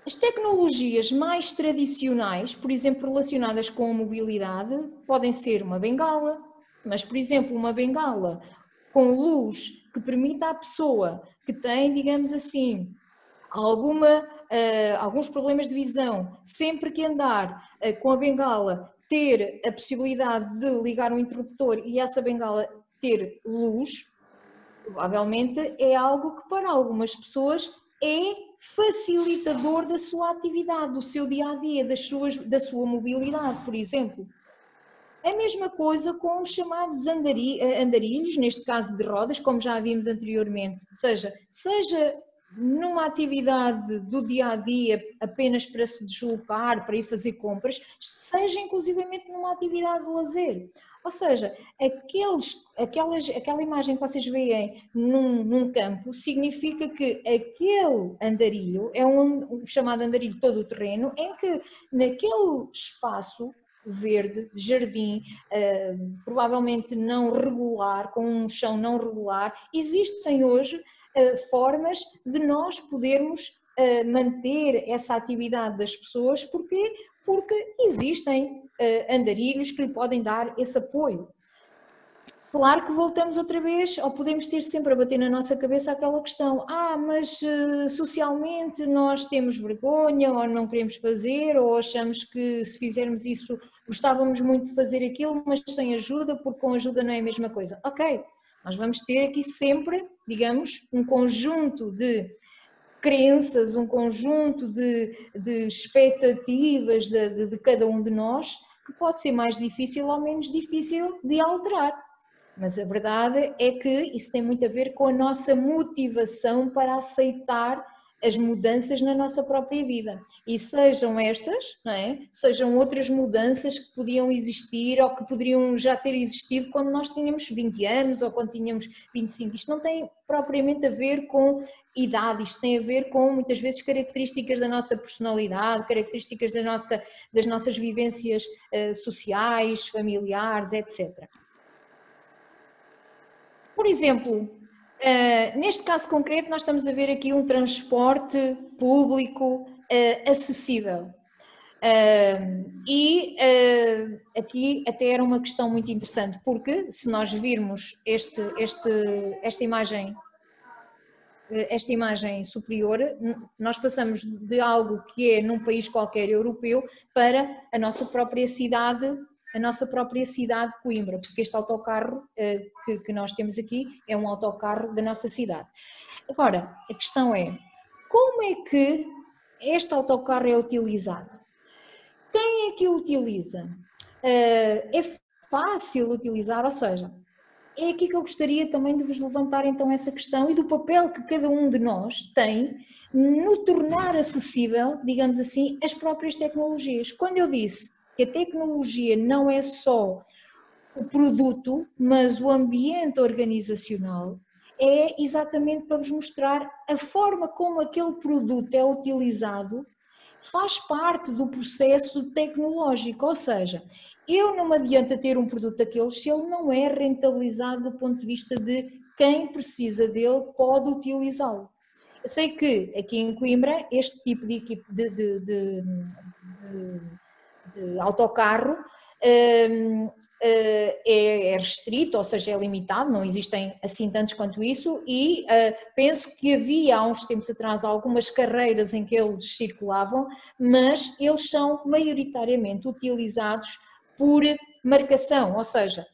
As tecnologias mais tradicionais, por exemplo, relacionadas com a mobilidade, podem ser uma bengala, mas, por exemplo, uma bengala com luz que permita à pessoa que tem, digamos assim, alguns problemas de visão, sempre que andar com a bengala, ter a possibilidade de ligar um interruptor e essa bengala ter luz, provavelmente é algo que para algumas pessoas é facilitador da sua atividade, do seu dia-a-dia, da sua mobilidade, por exemplo. A mesma coisa com os chamados andarilhos, neste caso de rodas, como já vimos anteriormente, ou seja numa atividade do dia-a-dia apenas para se deslocar, para ir fazer compras, seja inclusivamente numa atividade de lazer. Ou seja, aquela imagem que vocês veem num campo significa que aquele andarilho é um chamado andarilho todo-terreno, em que naquele espaço verde, de jardim, provavelmente não regular, com um chão não regular, existem hoje formas de nós podermos manter essa atividade das pessoas. Porquê? Porque existem andarilhos que lhe podem dar esse apoio. Claro que voltamos outra vez, ou podemos ter sempre a bater na nossa cabeça aquela questão, mas socialmente nós temos vergonha, ou não queremos fazer, ou achamos que se fizermos isso gostávamos muito de fazer aquilo, mas sem ajuda, porque com ajuda não é a mesma coisa. Ok, nós vamos ter aqui sempre, digamos, um conjunto de crenças, um conjunto de expectativas de cada um de nós, que pode ser mais difícil ou menos difícil de alterar. Mas a verdade é que isso tem muito a ver com a nossa motivação para aceitar as mudanças na nossa própria vida. E sejam estas, não é? Sejam outras mudanças que podiam existir ou que poderiam já ter existido quando nós tínhamos 20 anos ou quando tínhamos 25. Isto não tem propriamente a ver com idade, isto tem a ver com muitas vezes características da nossa personalidade, características das nossas vivências sociais, familiares, etc. Por exemplo, neste caso concreto nós estamos a ver aqui um transporte público acessível e aqui até era uma questão muito interessante, porque se nós virmos esta imagem superior, nós passamos de algo que é num país qualquer europeu para a nossa própria cidade de Coimbra, porque este autocarro que nós temos aqui é um autocarro da nossa cidade. Agora, a questão é, como é que este autocarro é utilizado? Quem é que o utiliza? É fácil utilizar, ou seja, é aqui que eu gostaria também de vos levantar então essa questão e do papel que cada um de nós tem no tornar acessível, digamos assim, as próprias tecnologias. Quando eu disse que a tecnologia não é só o produto, mas o ambiente organizacional é exatamente para vos mostrar a forma como aquele produto é utilizado, faz parte do processo tecnológico, ou seja, eu não me adianta ter um produto daqueles se ele não é rentabilizado do ponto de vista de quem precisa dele pode utilizá-lo. Eu sei que aqui em Coimbra este tipo de autocarro é restrito, ou seja, é limitado, não existem assim tantos quanto isso, e penso que havia há uns tempos atrás algumas carreiras em que eles circulavam, mas eles são maioritariamente utilizados por marcação, ou seja,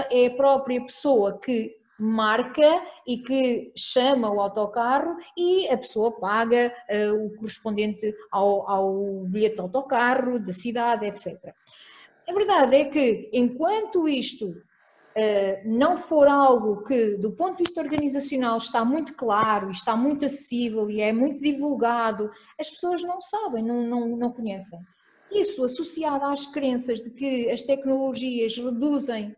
é a própria pessoa que marca e que chama o autocarro e a pessoa paga o correspondente ao bilhete de autocarro, da cidade, etc. A verdade é que, enquanto isto não for algo que, do ponto de vista organizacional, está muito claro, está muito acessível e é muito divulgado, as pessoas não sabem, não conhecem. Isso, associado às crenças de que as tecnologias reduzem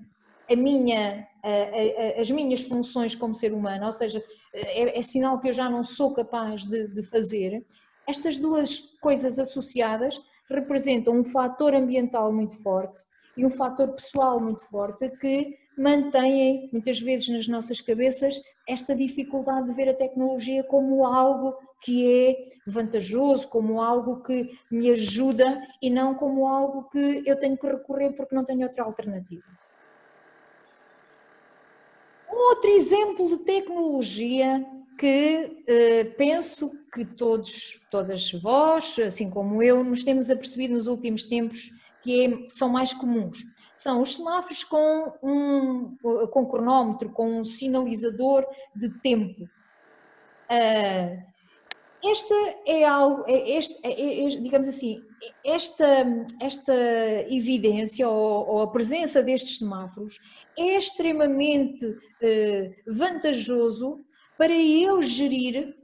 as minhas funções como ser humano, ou seja, é sinal que eu já não sou capaz de fazer, estas duas coisas associadas representam um fator ambiental muito forte e um fator pessoal muito forte que mantêm muitas vezes nas nossas cabeças esta dificuldade de ver a tecnologia como algo que é vantajoso, como algo que me ajuda e não como algo que eu tenho que recorrer porque não tenho outra alternativa. Um outro exemplo de tecnologia que penso que todas vós, assim como eu, nos temos apercebido nos últimos tempos que são mais comuns. São os semáforos com cronómetro, com um sinalizador de tempo. Esta é algo, digamos assim, esta evidência ou a presença destes semáforos é extremamente vantajoso para eu gerir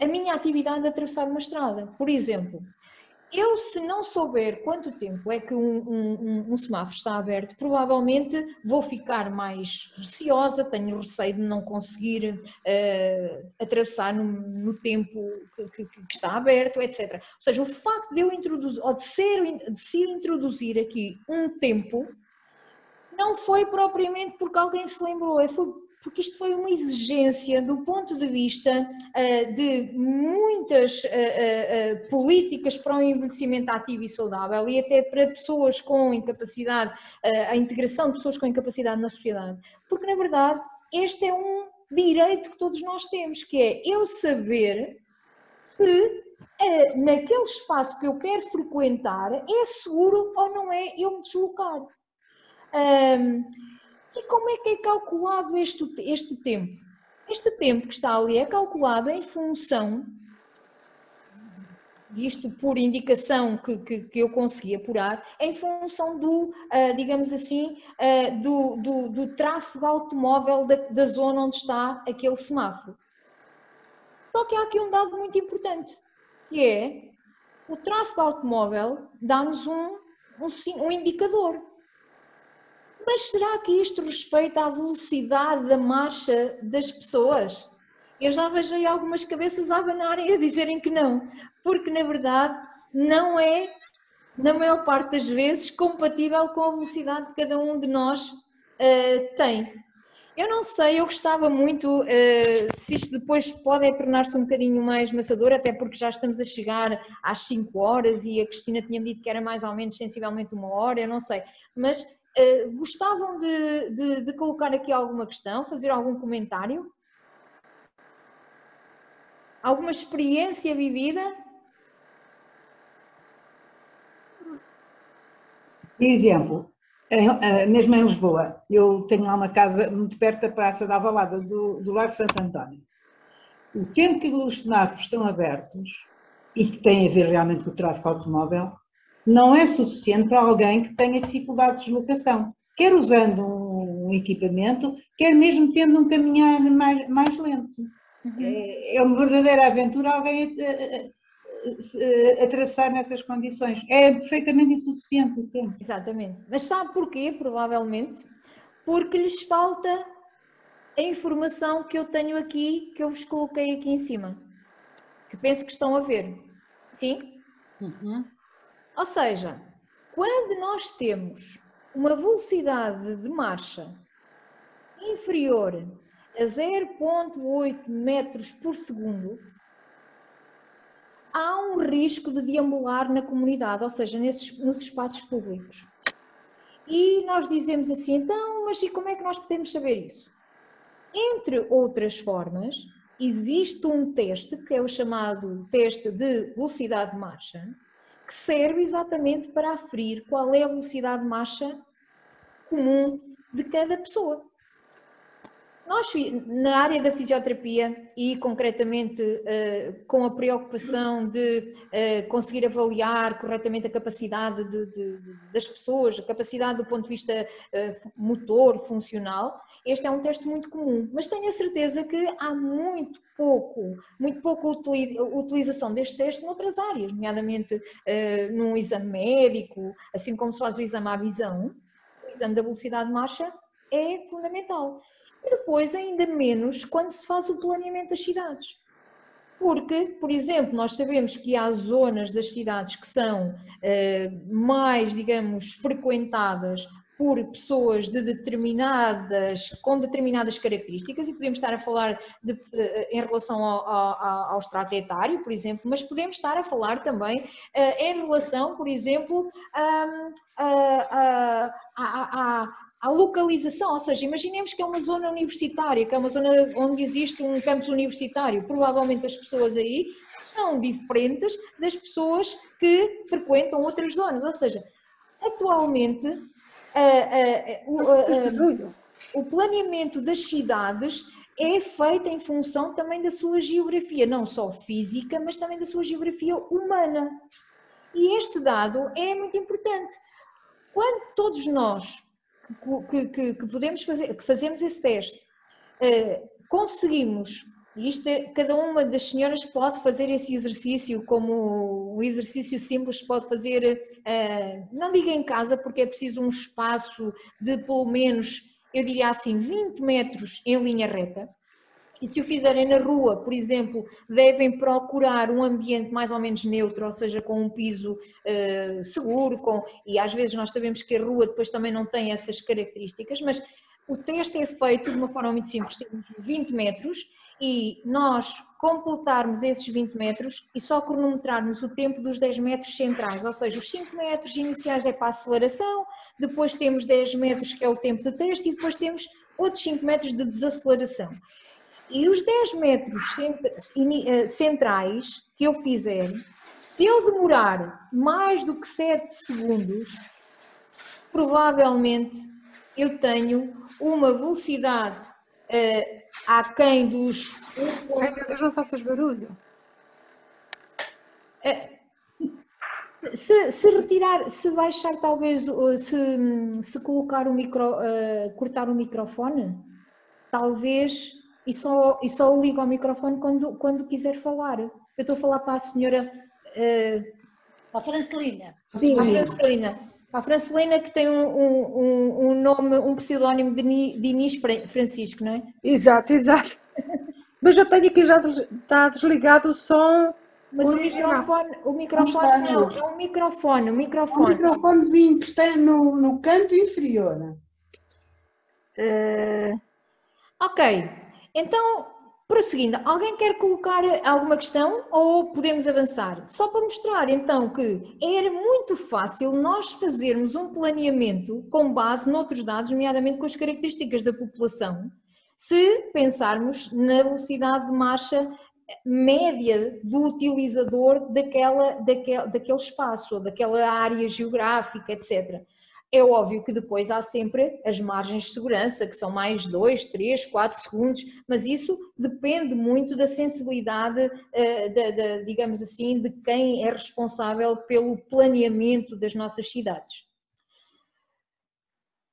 a minha atividade de atravessar uma estrada. Por exemplo, eu se não souber quanto tempo é que um semáforo está aberto, provavelmente vou ficar mais receosa, tenho receio de não conseguir atravessar no tempo que está aberto, etc. Ou seja, o facto de eu introduzir, ou de se introduzir aqui um tempo, não foi propriamente porque alguém se lembrou, porque isto foi uma exigência do ponto de vista de muitas políticas para o envelhecimento ativo e saudável e até para pessoas com incapacidade, a integração de pessoas com incapacidade na sociedade. Porque, na verdade, este é um direito que todos nós temos, que é eu saber se naquele espaço que eu quero frequentar é seguro ou não é eu me deslocar. E como é que é calculado este tempo? Este tempo que está ali é calculado em função, isto por indicação que eu consegui apurar, em função do, digamos assim, do tráfego automóvel da zona onde está aquele semáforo. Só que há aqui um dado muito importante, que é o tráfego automóvel dá-nos um indicador. Mas será que isto respeita à velocidade da marcha das pessoas? Eu já vejo algumas cabeças a abanarem e a dizerem que não, porque na verdade não é, na maior parte das vezes, compatível com a velocidade que cada um de nós tem. Eu não sei, eu gostava muito, se isto depois pode tornar-se um bocadinho mais maçador, até porque já estamos a chegar às 5 horas e a Cristina tinha-me dito que era mais ou menos sensivelmente 1 hora, eu não sei, mas gostavam de colocar aqui alguma questão, fazer algum comentário? Alguma experiência vivida? Por exemplo, mesmo em Lisboa, eu tenho lá uma casa muito perto da Praça da Alvalade, do Largo Santo António. O tempo que os semáforos estão abertos, e que tem a ver realmente com o tráfego automóvel, não é suficiente para alguém que tenha dificuldade de deslocação, quer usando um equipamento, quer mesmo tendo um caminhar mais lento. Uhum. É uma verdadeira aventura alguém atravessar nessas condições. É perfeitamente insuficiente o tempo. Exatamente. Mas sabe porquê? Provavelmente porque lhes falta a informação que eu tenho aqui, que eu vos coloquei aqui em cima, que penso que estão a ver. Sim? Uhum. Ou seja, quando nós temos uma velocidade de marcha inferior a 0,8 metros por segundo, há um risco de deambular na comunidade, ou seja, nos espaços públicos. E nós dizemos assim, então, mas e como é que nós podemos saber isso? Entre outras formas, existe um teste, que é o chamado teste de velocidade de marcha, que serve exatamente para aferir qual é a velocidade de marcha comum de cada pessoa. Nós, na área da fisioterapia e concretamente com a preocupação de conseguir avaliar corretamente a capacidade das pessoas, a capacidade do ponto de vista motor, funcional, este é um teste muito comum, mas tenho a certeza que há muito pouca utilização deste teste noutras áreas, nomeadamente num exame médico, assim como se faz o exame à visão, o exame da velocidade de marcha é fundamental. E depois, ainda menos, quando se faz o planeamento das cidades. Porque, por exemplo, nós sabemos que há zonas das cidades que são mais, digamos, frequentadas por pessoas com determinadas características, e podemos estar a falar em relação ao extrato etário, por exemplo, mas podemos estar a falar também em relação, por exemplo, à localização, ou seja, imaginemos que é uma zona universitária, que é uma zona onde existe um campus universitário, provavelmente as pessoas aí são diferentes das pessoas que frequentam outras zonas, ou seja, atualmente o planeamento das cidades é feito em função também da sua geografia, não só física, mas também da sua geografia humana. E este dado é muito importante. Quando todos nós que podemos fazer, que fazemos esse teste, conseguimos, e isto cada uma das senhoras pode fazer esse exercício, como um exercício simples pode fazer, não digo em casa, porque é preciso um espaço de pelo menos, eu diria assim, 20 metros em linha reta. E se o fizerem na rua, por exemplo, devem procurar um ambiente mais ou menos neutro, ou seja, com um piso seguro, e às vezes nós sabemos que a rua depois também não tem essas características, mas o teste é feito de uma forma muito simples, temos 20 metros e nós completarmos esses 20 metros e só cronometrarmos o tempo dos 10 metros centrais, ou seja, os 5 metros iniciais é para a aceleração, depois temos 10 metros que é o tempo de teste e depois temos outros 5 metros de desaceleração. E os 10 metros centrais que eu fizer, se eu demorar mais do que 7 segundos, provavelmente eu tenho uma velocidade aquém dos... Ai meu Deus, não faças barulho. Se baixar talvez, se colocar cortar o microfone, talvez... E só ligo ao microfone quando quiser falar. Eu estou a falar para a senhora... A Francelina. Sim, a Francelina que tem um nome, um pseudónimo de Inês Francisco, não é? Exato. Mas eu tenho aqui já está desligado o som. Mas o microfone não, é um microfone. Um microfonezinho que está no canto inferior. Ok. Então, prosseguindo, alguém quer colocar alguma questão ou podemos avançar? Só para mostrar então que era muito fácil nós fazermos um planeamento com base noutros dados, nomeadamente com as características da população, se pensarmos na velocidade de marcha média do utilizador daquele espaço, ou daquela área geográfica, etc. É óbvio que depois há sempre as margens de segurança, que são mais 2, 3, 4 segundos, mas isso depende muito da sensibilidade, digamos assim, de quem é responsável pelo planeamento das nossas cidades.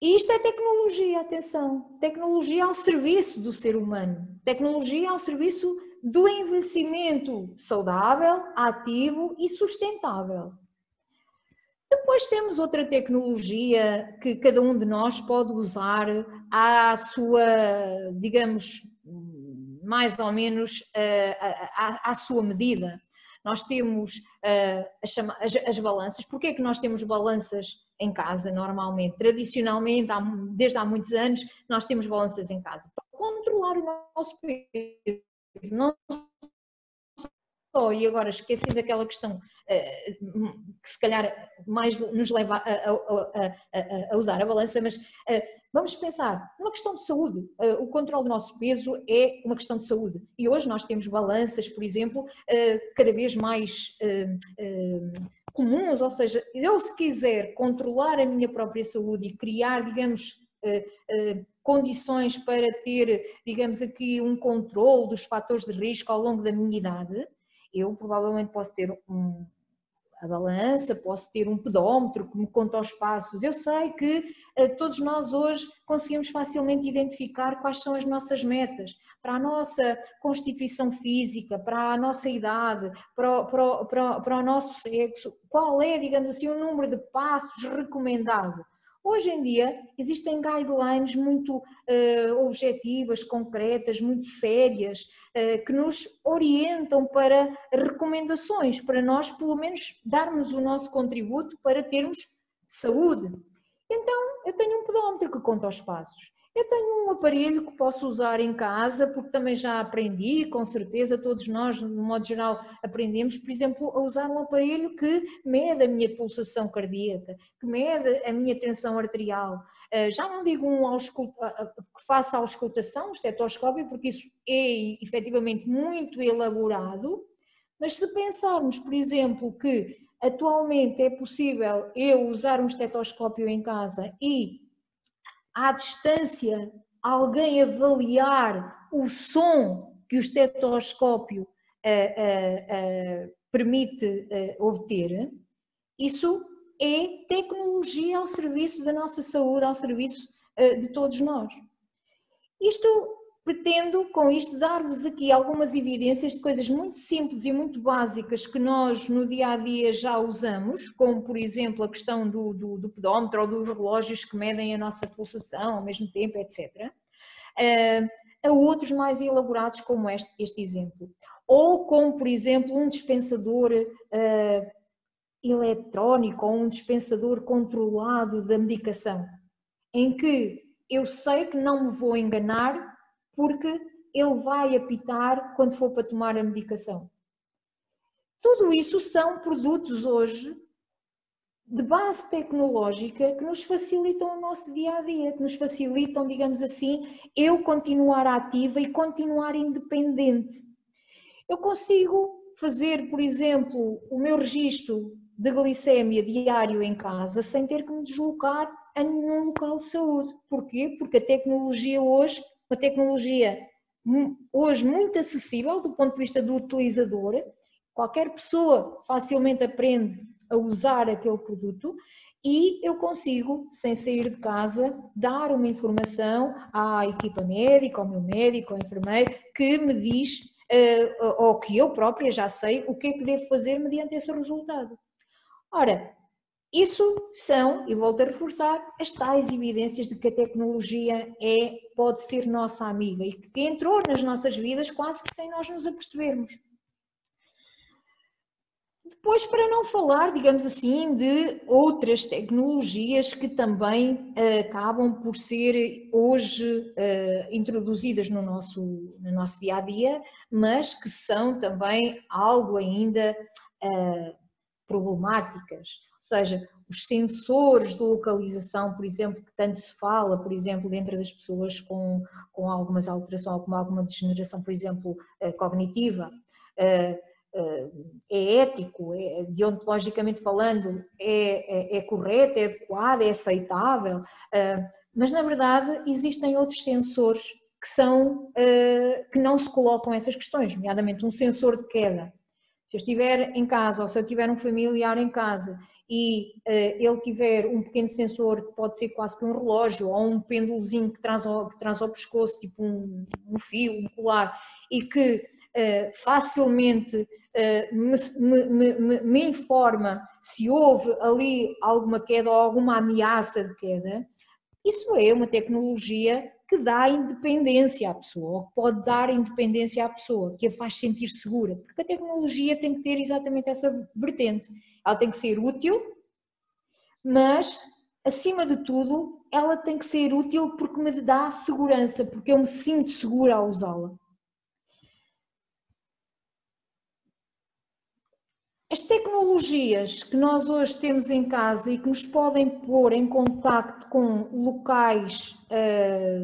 E isto é tecnologia, atenção, tecnologia ao serviço do ser humano, tecnologia ao serviço do envelhecimento saudável, ativo e sustentável. Depois temos outra tecnologia que cada um de nós pode usar à sua, digamos, mais ou menos à sua medida. Nós temos as balanças. Porquê é que nós temos balanças em casa normalmente? Tradicionalmente, desde há muitos anos, nós temos balanças em casa. Para controlar o nosso peso, não só, e agora esqueci daquela questão que se calhar mais nos leva a usar a balança, mas vamos pensar numa questão de saúde. O controle do nosso peso é uma questão de saúde e hoje nós temos balanças, por exemplo, cada vez mais comuns, ou seja, eu se quiser controlar a minha própria saúde e criar, digamos, condições para ter, digamos aqui, um controle dos fatores de risco ao longo da minha idade, eu provavelmente posso ter a balança, posso ter um pedómetro que me conta os passos. Eu sei que todos nós hoje conseguimos facilmente identificar quais são as nossas metas para a nossa constituição física, para a nossa idade, para o nosso sexo, qual é, digamos assim, o número de passos recomendado. Hoje em dia existem guidelines muito objetivas, concretas, muito sérias, que nos orientam para recomendações, para nós pelo menos darmos o nosso contributo para termos saúde. Então eu tenho um pedómetro que conta os passos. Eu tenho um aparelho que posso usar em casa, porque também já aprendi, com certeza todos nós, no modo geral, aprendemos, por exemplo, a usar um aparelho que mede a minha pulsação cardíaca, que mede a minha tensão arterial. Já não digo que faça a auscultação, o estetoscópio, porque isso é efetivamente muito elaborado, mas se pensarmos, por exemplo, que atualmente é possível eu usar um estetoscópio em casa e à distância alguém avaliar o som que o estetoscópio permite obter, isso é tecnologia ao serviço da nossa saúde, ao serviço de todos nós. Pretendo com isto dar-vos aqui algumas evidências de coisas muito simples e muito básicas que nós no dia a dia já usamos, como por exemplo a questão do pedómetro ou dos relógios que medem a nossa pulsação ao mesmo tempo, etc. A outros mais elaborados como este exemplo. Ou como por exemplo um dispensador eletrónico ou um dispensador controlado da medicação, em que eu sei que não me vou enganar porque ele vai apitar quando for para tomar a medicação. Tudo isso são produtos hoje de base tecnológica que nos facilitam o nosso dia-a-dia, que nos facilitam, digamos assim, eu continuar ativa e continuar independente. Eu consigo fazer, por exemplo, o meu registro de glicémia diário em casa sem ter que me deslocar a nenhum local de saúde. Porquê? Porque a tecnologia hoje, uma tecnologia hoje muito acessível do ponto de vista do utilizador, qualquer pessoa facilmente aprende a usar aquele produto e eu consigo, sem sair de casa, dar uma informação à equipa médica, ao meu médico, ao enfermeiro, que me diz, ou que eu própria já sei, o que é que devo fazer mediante esse resultado. Ora, isso são, e volto a reforçar, as tais evidências de que a tecnologia pode ser nossa amiga e que entrou nas nossas vidas quase que sem nós nos apercebermos. Depois, para não falar, digamos assim, de outras tecnologias que também acabam por ser hoje introduzidas no nosso dia-a-dia, mas que são também algo ainda problemáticas. Ou seja, os sensores de localização, por exemplo, que tanto se fala, por exemplo, dentro das pessoas com algumas alterações, com alguma degeneração, por exemplo, cognitiva, é ético, deontologicamente falando, é correto, é adequado, é aceitável, mas na verdade existem outros sensores que não se colocam essas questões, nomeadamente um sensor de queda. Se eu estiver em casa ou se eu tiver um familiar em casa e ele tiver um pequeno sensor que pode ser quase que um relógio ou um pêndulozinho que traz ao pescoço, tipo um fio, um colar, e que facilmente me informa se houve ali alguma queda ou alguma ameaça de queda, isso é uma tecnologia que dá independência à pessoa, ou que pode dar independência à pessoa, que a faz sentir segura, porque a tecnologia tem que ter exatamente essa vertente, ela tem que ser útil, mas acima de tudo ela tem que ser útil porque me dá segurança, porque eu me sinto segura ao usá-la. As tecnologias que nós hoje temos em casa e que nos podem pôr em contacto com locais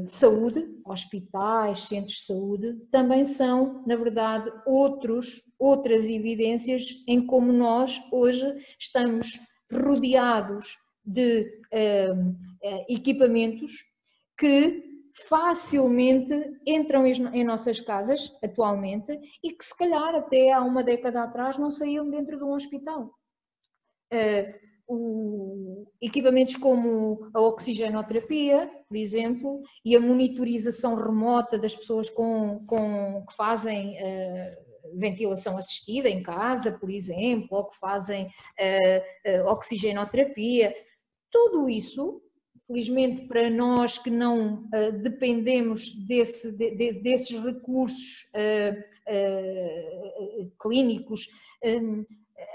de saúde, hospitais, centros de saúde, também são, na verdade, outras evidências em como nós hoje estamos rodeados de equipamentos que facilmente entram em nossas casas atualmente e que se calhar até há uma década atrás não saíam dentro de um hospital. Equipamentos como a oxigenoterapia, por exemplo, e a monitorização remota das pessoas que fazem ventilação assistida em casa, por exemplo, ou que fazem oxigenoterapia, tudo isso, felizmente para nós que não dependemos desses recursos clínicos,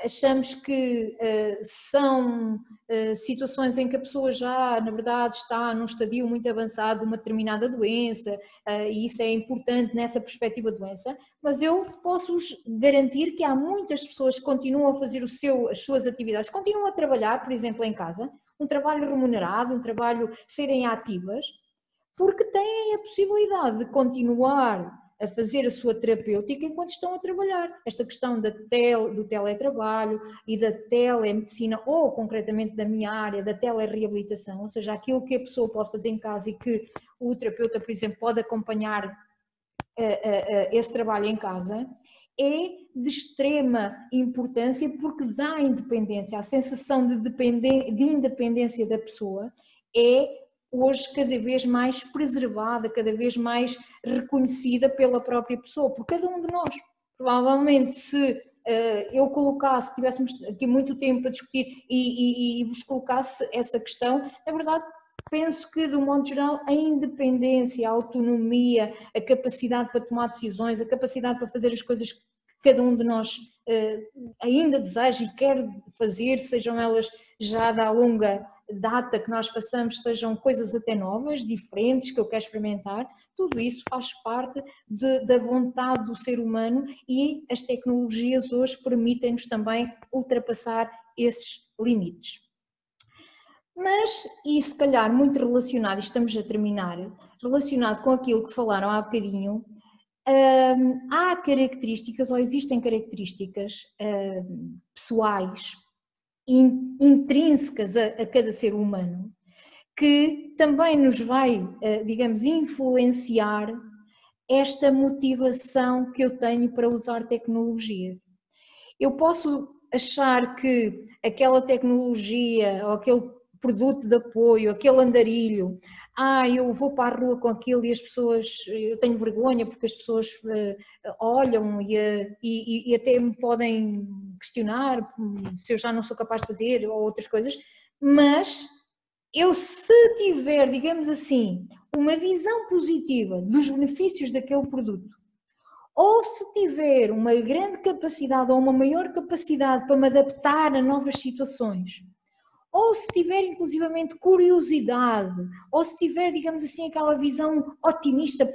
achamos que são situações em que a pessoa já, na verdade, está num estadio muito avançado de uma determinada doença, e isso é importante nessa perspectiva de doença, mas eu posso-vos garantir que há muitas pessoas que continuam a fazer as suas atividades, continuam a trabalhar, por exemplo, em casa, um trabalho remunerado, um trabalho serem ativas, porque têm a possibilidade de continuar a fazer a sua terapêutica enquanto estão a trabalhar. Esta questão do teletrabalho e da telemedicina, ou concretamente da minha área, da telereabilitação, ou seja, aquilo que a pessoa pode fazer em casa e que o terapeuta, por exemplo, pode acompanhar esse trabalho em casa, é de extrema importância porque dá independência, a sensação de independência da pessoa é hoje cada vez mais preservada, cada vez mais reconhecida pela própria pessoa, por cada um de nós. Provavelmente se eu colocasse, tivéssemos aqui muito tempo a discutir e vos colocasse essa questão, na verdade penso que, de um modo geral, a independência, a autonomia, a capacidade para tomar decisões, a capacidade para fazer as coisas que cada um de nós ainda deseja e quer fazer, sejam elas já da longa data que nós façamos, sejam coisas até novas, diferentes, que eu quero experimentar, tudo isso faz parte da vontade do ser humano e as tecnologias hoje permitem-nos também ultrapassar esses limites. Mas, e se calhar muito relacionado, e estamos a terminar, relacionado com aquilo que falaram há bocadinho, há características, ou existem características pessoais, intrínsecas a cada ser humano, que também nos vai, digamos, influenciar esta motivação que eu tenho para usar tecnologia. Eu posso achar que aquela tecnologia ou aquele produto de apoio, aquele andarilho, eu vou para a rua com aquilo e as pessoas, eu tenho vergonha porque as pessoas olham e até me podem questionar se eu já não sou capaz de fazer ou outras coisas, mas eu se tiver, digamos assim, uma visão positiva dos benefícios daquele produto, ou se tiver uma grande capacidade ou uma maior capacidade para me adaptar a novas situações, ou se tiver inclusivamente curiosidade, ou se tiver, digamos assim, aquela visão otimista,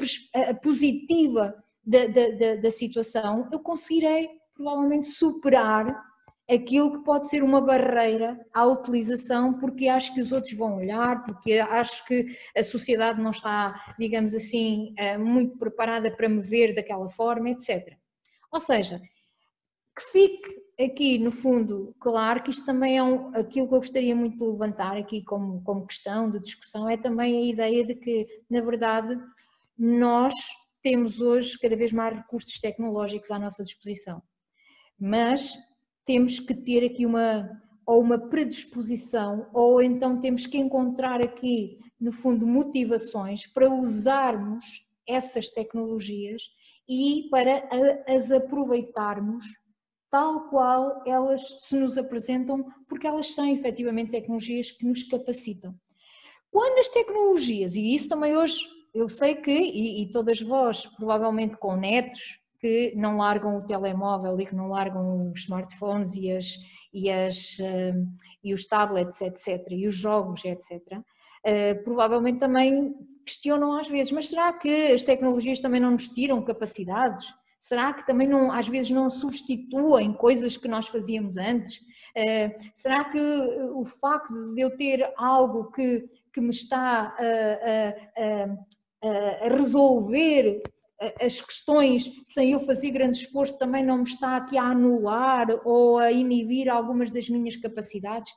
positiva da situação, eu conseguirei provavelmente superar aquilo que pode ser uma barreira à utilização, porque acho que os outros vão olhar, porque acho que a sociedade não está, digamos assim, muito preparada para me ver daquela forma, etc. Ou seja, que fique aqui no fundo claro que isto também é aquilo que eu gostaria muito de levantar aqui como questão de discussão, é também a ideia de que, na verdade, nós temos hoje cada vez mais recursos tecnológicos à nossa disposição, mas temos que ter aqui uma predisposição, ou então temos que encontrar aqui, no fundo, motivações para usarmos essas tecnologias e para as aproveitarmos tal qual elas se nos apresentam, porque elas são efetivamente tecnologias que nos capacitam. Quando as tecnologias, e isso também hoje eu sei que, e todas vós provavelmente com netos que não largam o telemóvel e que não largam os smartphones e os tablets, etc., e os jogos, etc., provavelmente também questionam às vezes, mas será que as tecnologias também não nos tiram capacidades? Será que também não, às vezes não substituem coisas que nós fazíamos antes? Será que o facto de eu ter algo que me está a resolver as questões sem eu fazer grande esforço também não me está aqui a anular ou a inibir algumas das minhas capacidades?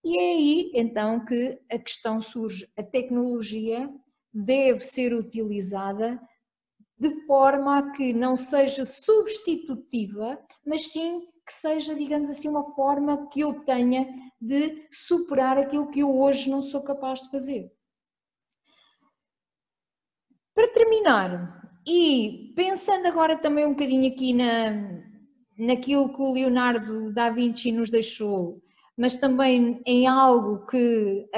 E é aí então que a questão surge. A tecnologia deve ser utilizada de forma a que não seja substitutiva, mas sim que seja, digamos assim, uma forma que eu tenha de superar aquilo que eu hoje não sou capaz de fazer. Para terminar, e pensando agora também um bocadinho aqui naquilo que o Leonardo da Vinci nos deixou, mas também em algo que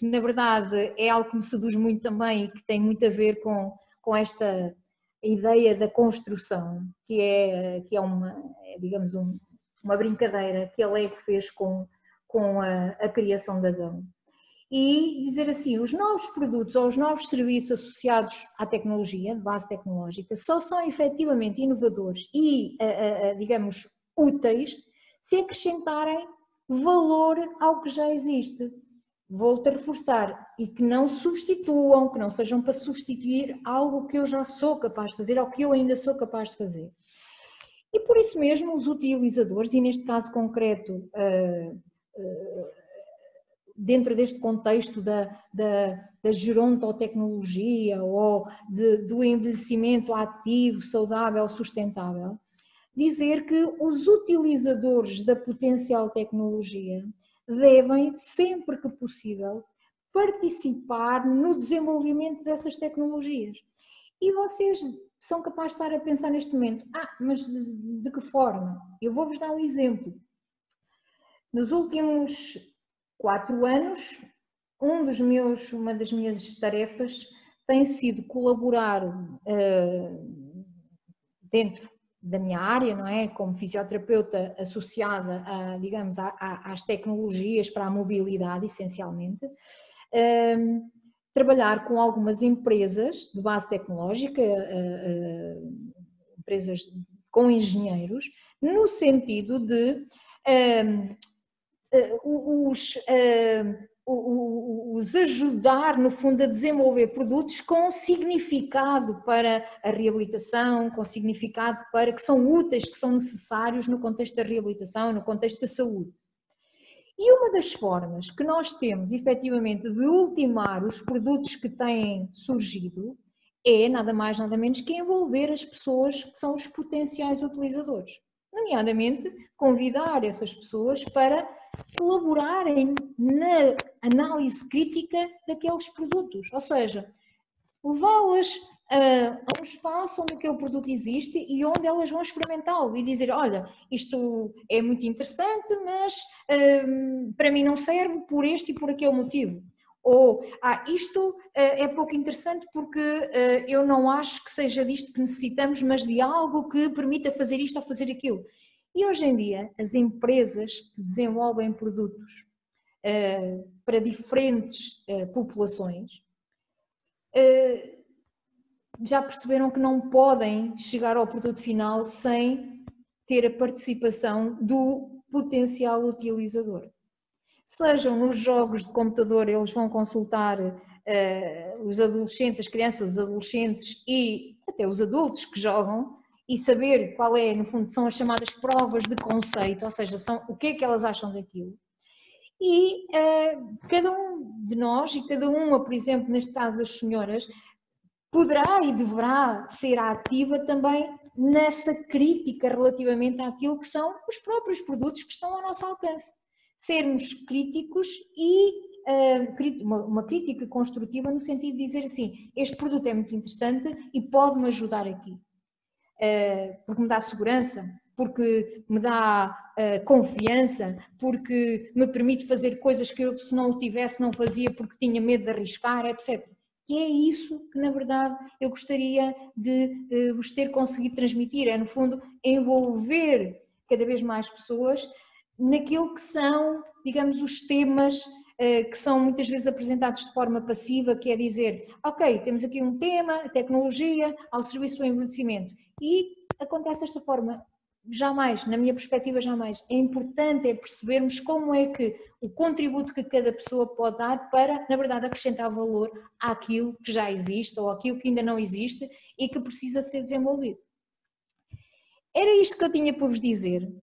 na verdade é algo que me seduz muito também e que tem muito a ver com esta ideia da construção, que é digamos, uma brincadeira que a Lego fez com a criação de Adão. E dizer assim, os novos produtos ou os novos serviços associados à tecnologia, de base tecnológica, só são efetivamente inovadores e, digamos, úteis se acrescentarem valor ao que já existe. Volto a reforçar, e que não substituam, que não sejam para substituir algo que eu já sou capaz de fazer ou que eu ainda sou capaz de fazer. E por isso mesmo os utilizadores, e neste caso concreto, dentro deste contexto da gerontotecnologia ou do envelhecimento ativo, saudável, sustentável, dizer que os utilizadores da potencial tecnologia devem, sempre que possível, participar no desenvolvimento dessas tecnologias. E vocês são capazes de estar a pensar neste momento, mas de que forma? Eu vou-vos dar um exemplo. Nos últimos 4 anos, uma das minhas tarefas tem sido colaborar dentro da minha área, não é? Como fisioterapeuta associada, digamos, às tecnologias para a mobilidade, essencialmente, trabalhar com algumas empresas de base tecnológica, empresas com engenheiros, no sentido de os ajudar, no fundo, a desenvolver produtos com significado para a reabilitação, com significado para que são úteis, que são necessários no contexto da reabilitação, no contexto da saúde. E uma das formas que nós temos, efetivamente, de ultimar os produtos que têm surgido é, nada mais, nada menos que envolver as pessoas que são os potenciais utilizadores. Nomeadamente, convidar essas pessoas para colaborarem na análise crítica daqueles produtos, ou seja, levá-las a um espaço onde aquele produto existe e onde elas vão experimentá-lo e dizer, olha, isto é muito interessante, mas para mim não serve por este e por aquele motivo. Ou, isto é pouco interessante porque eu não acho que seja disto que necessitamos, mas de algo que permita fazer isto ou fazer aquilo. E hoje em dia, as empresas que desenvolvem produtos para diferentes populações já perceberam que não podem chegar ao produto final sem ter a participação do potencial utilizador. Sejam nos jogos de computador, eles vão consultar os adolescentes, as crianças, os adolescentes e até os adultos que jogam e saber qual é, no fundo, são as chamadas provas de conceito, ou seja, são o que é que elas acham daquilo. E cada um de nós, e cada uma, por exemplo, neste caso das senhoras, poderá e deverá ser ativa também nessa crítica relativamente àquilo que são os próprios produtos que estão ao nosso alcance. Sermos críticos e uma crítica construtiva no sentido de dizer assim, este produto é muito interessante e pode-me ajudar aqui, porque me dá segurança, porque me dá confiança, porque me permite fazer coisas que eu, se não o tivesse, não fazia porque tinha medo de arriscar, etc. E é isso que, na verdade, eu gostaria de vos ter conseguido transmitir, é, no fundo, envolver cada vez mais pessoas naquilo que são, digamos, os temas que são muitas vezes apresentados de forma passiva, que é dizer, ok, temos aqui um tema, a tecnologia, ao serviço do envelhecimento, e acontece desta forma. Jamais, na minha perspectiva, jamais. É importante percebermos como é que o contributo que cada pessoa pode dar para, na verdade, acrescentar valor àquilo que já existe ou àquilo que ainda não existe e que precisa ser desenvolvido. Era isto que eu tinha para vos dizer.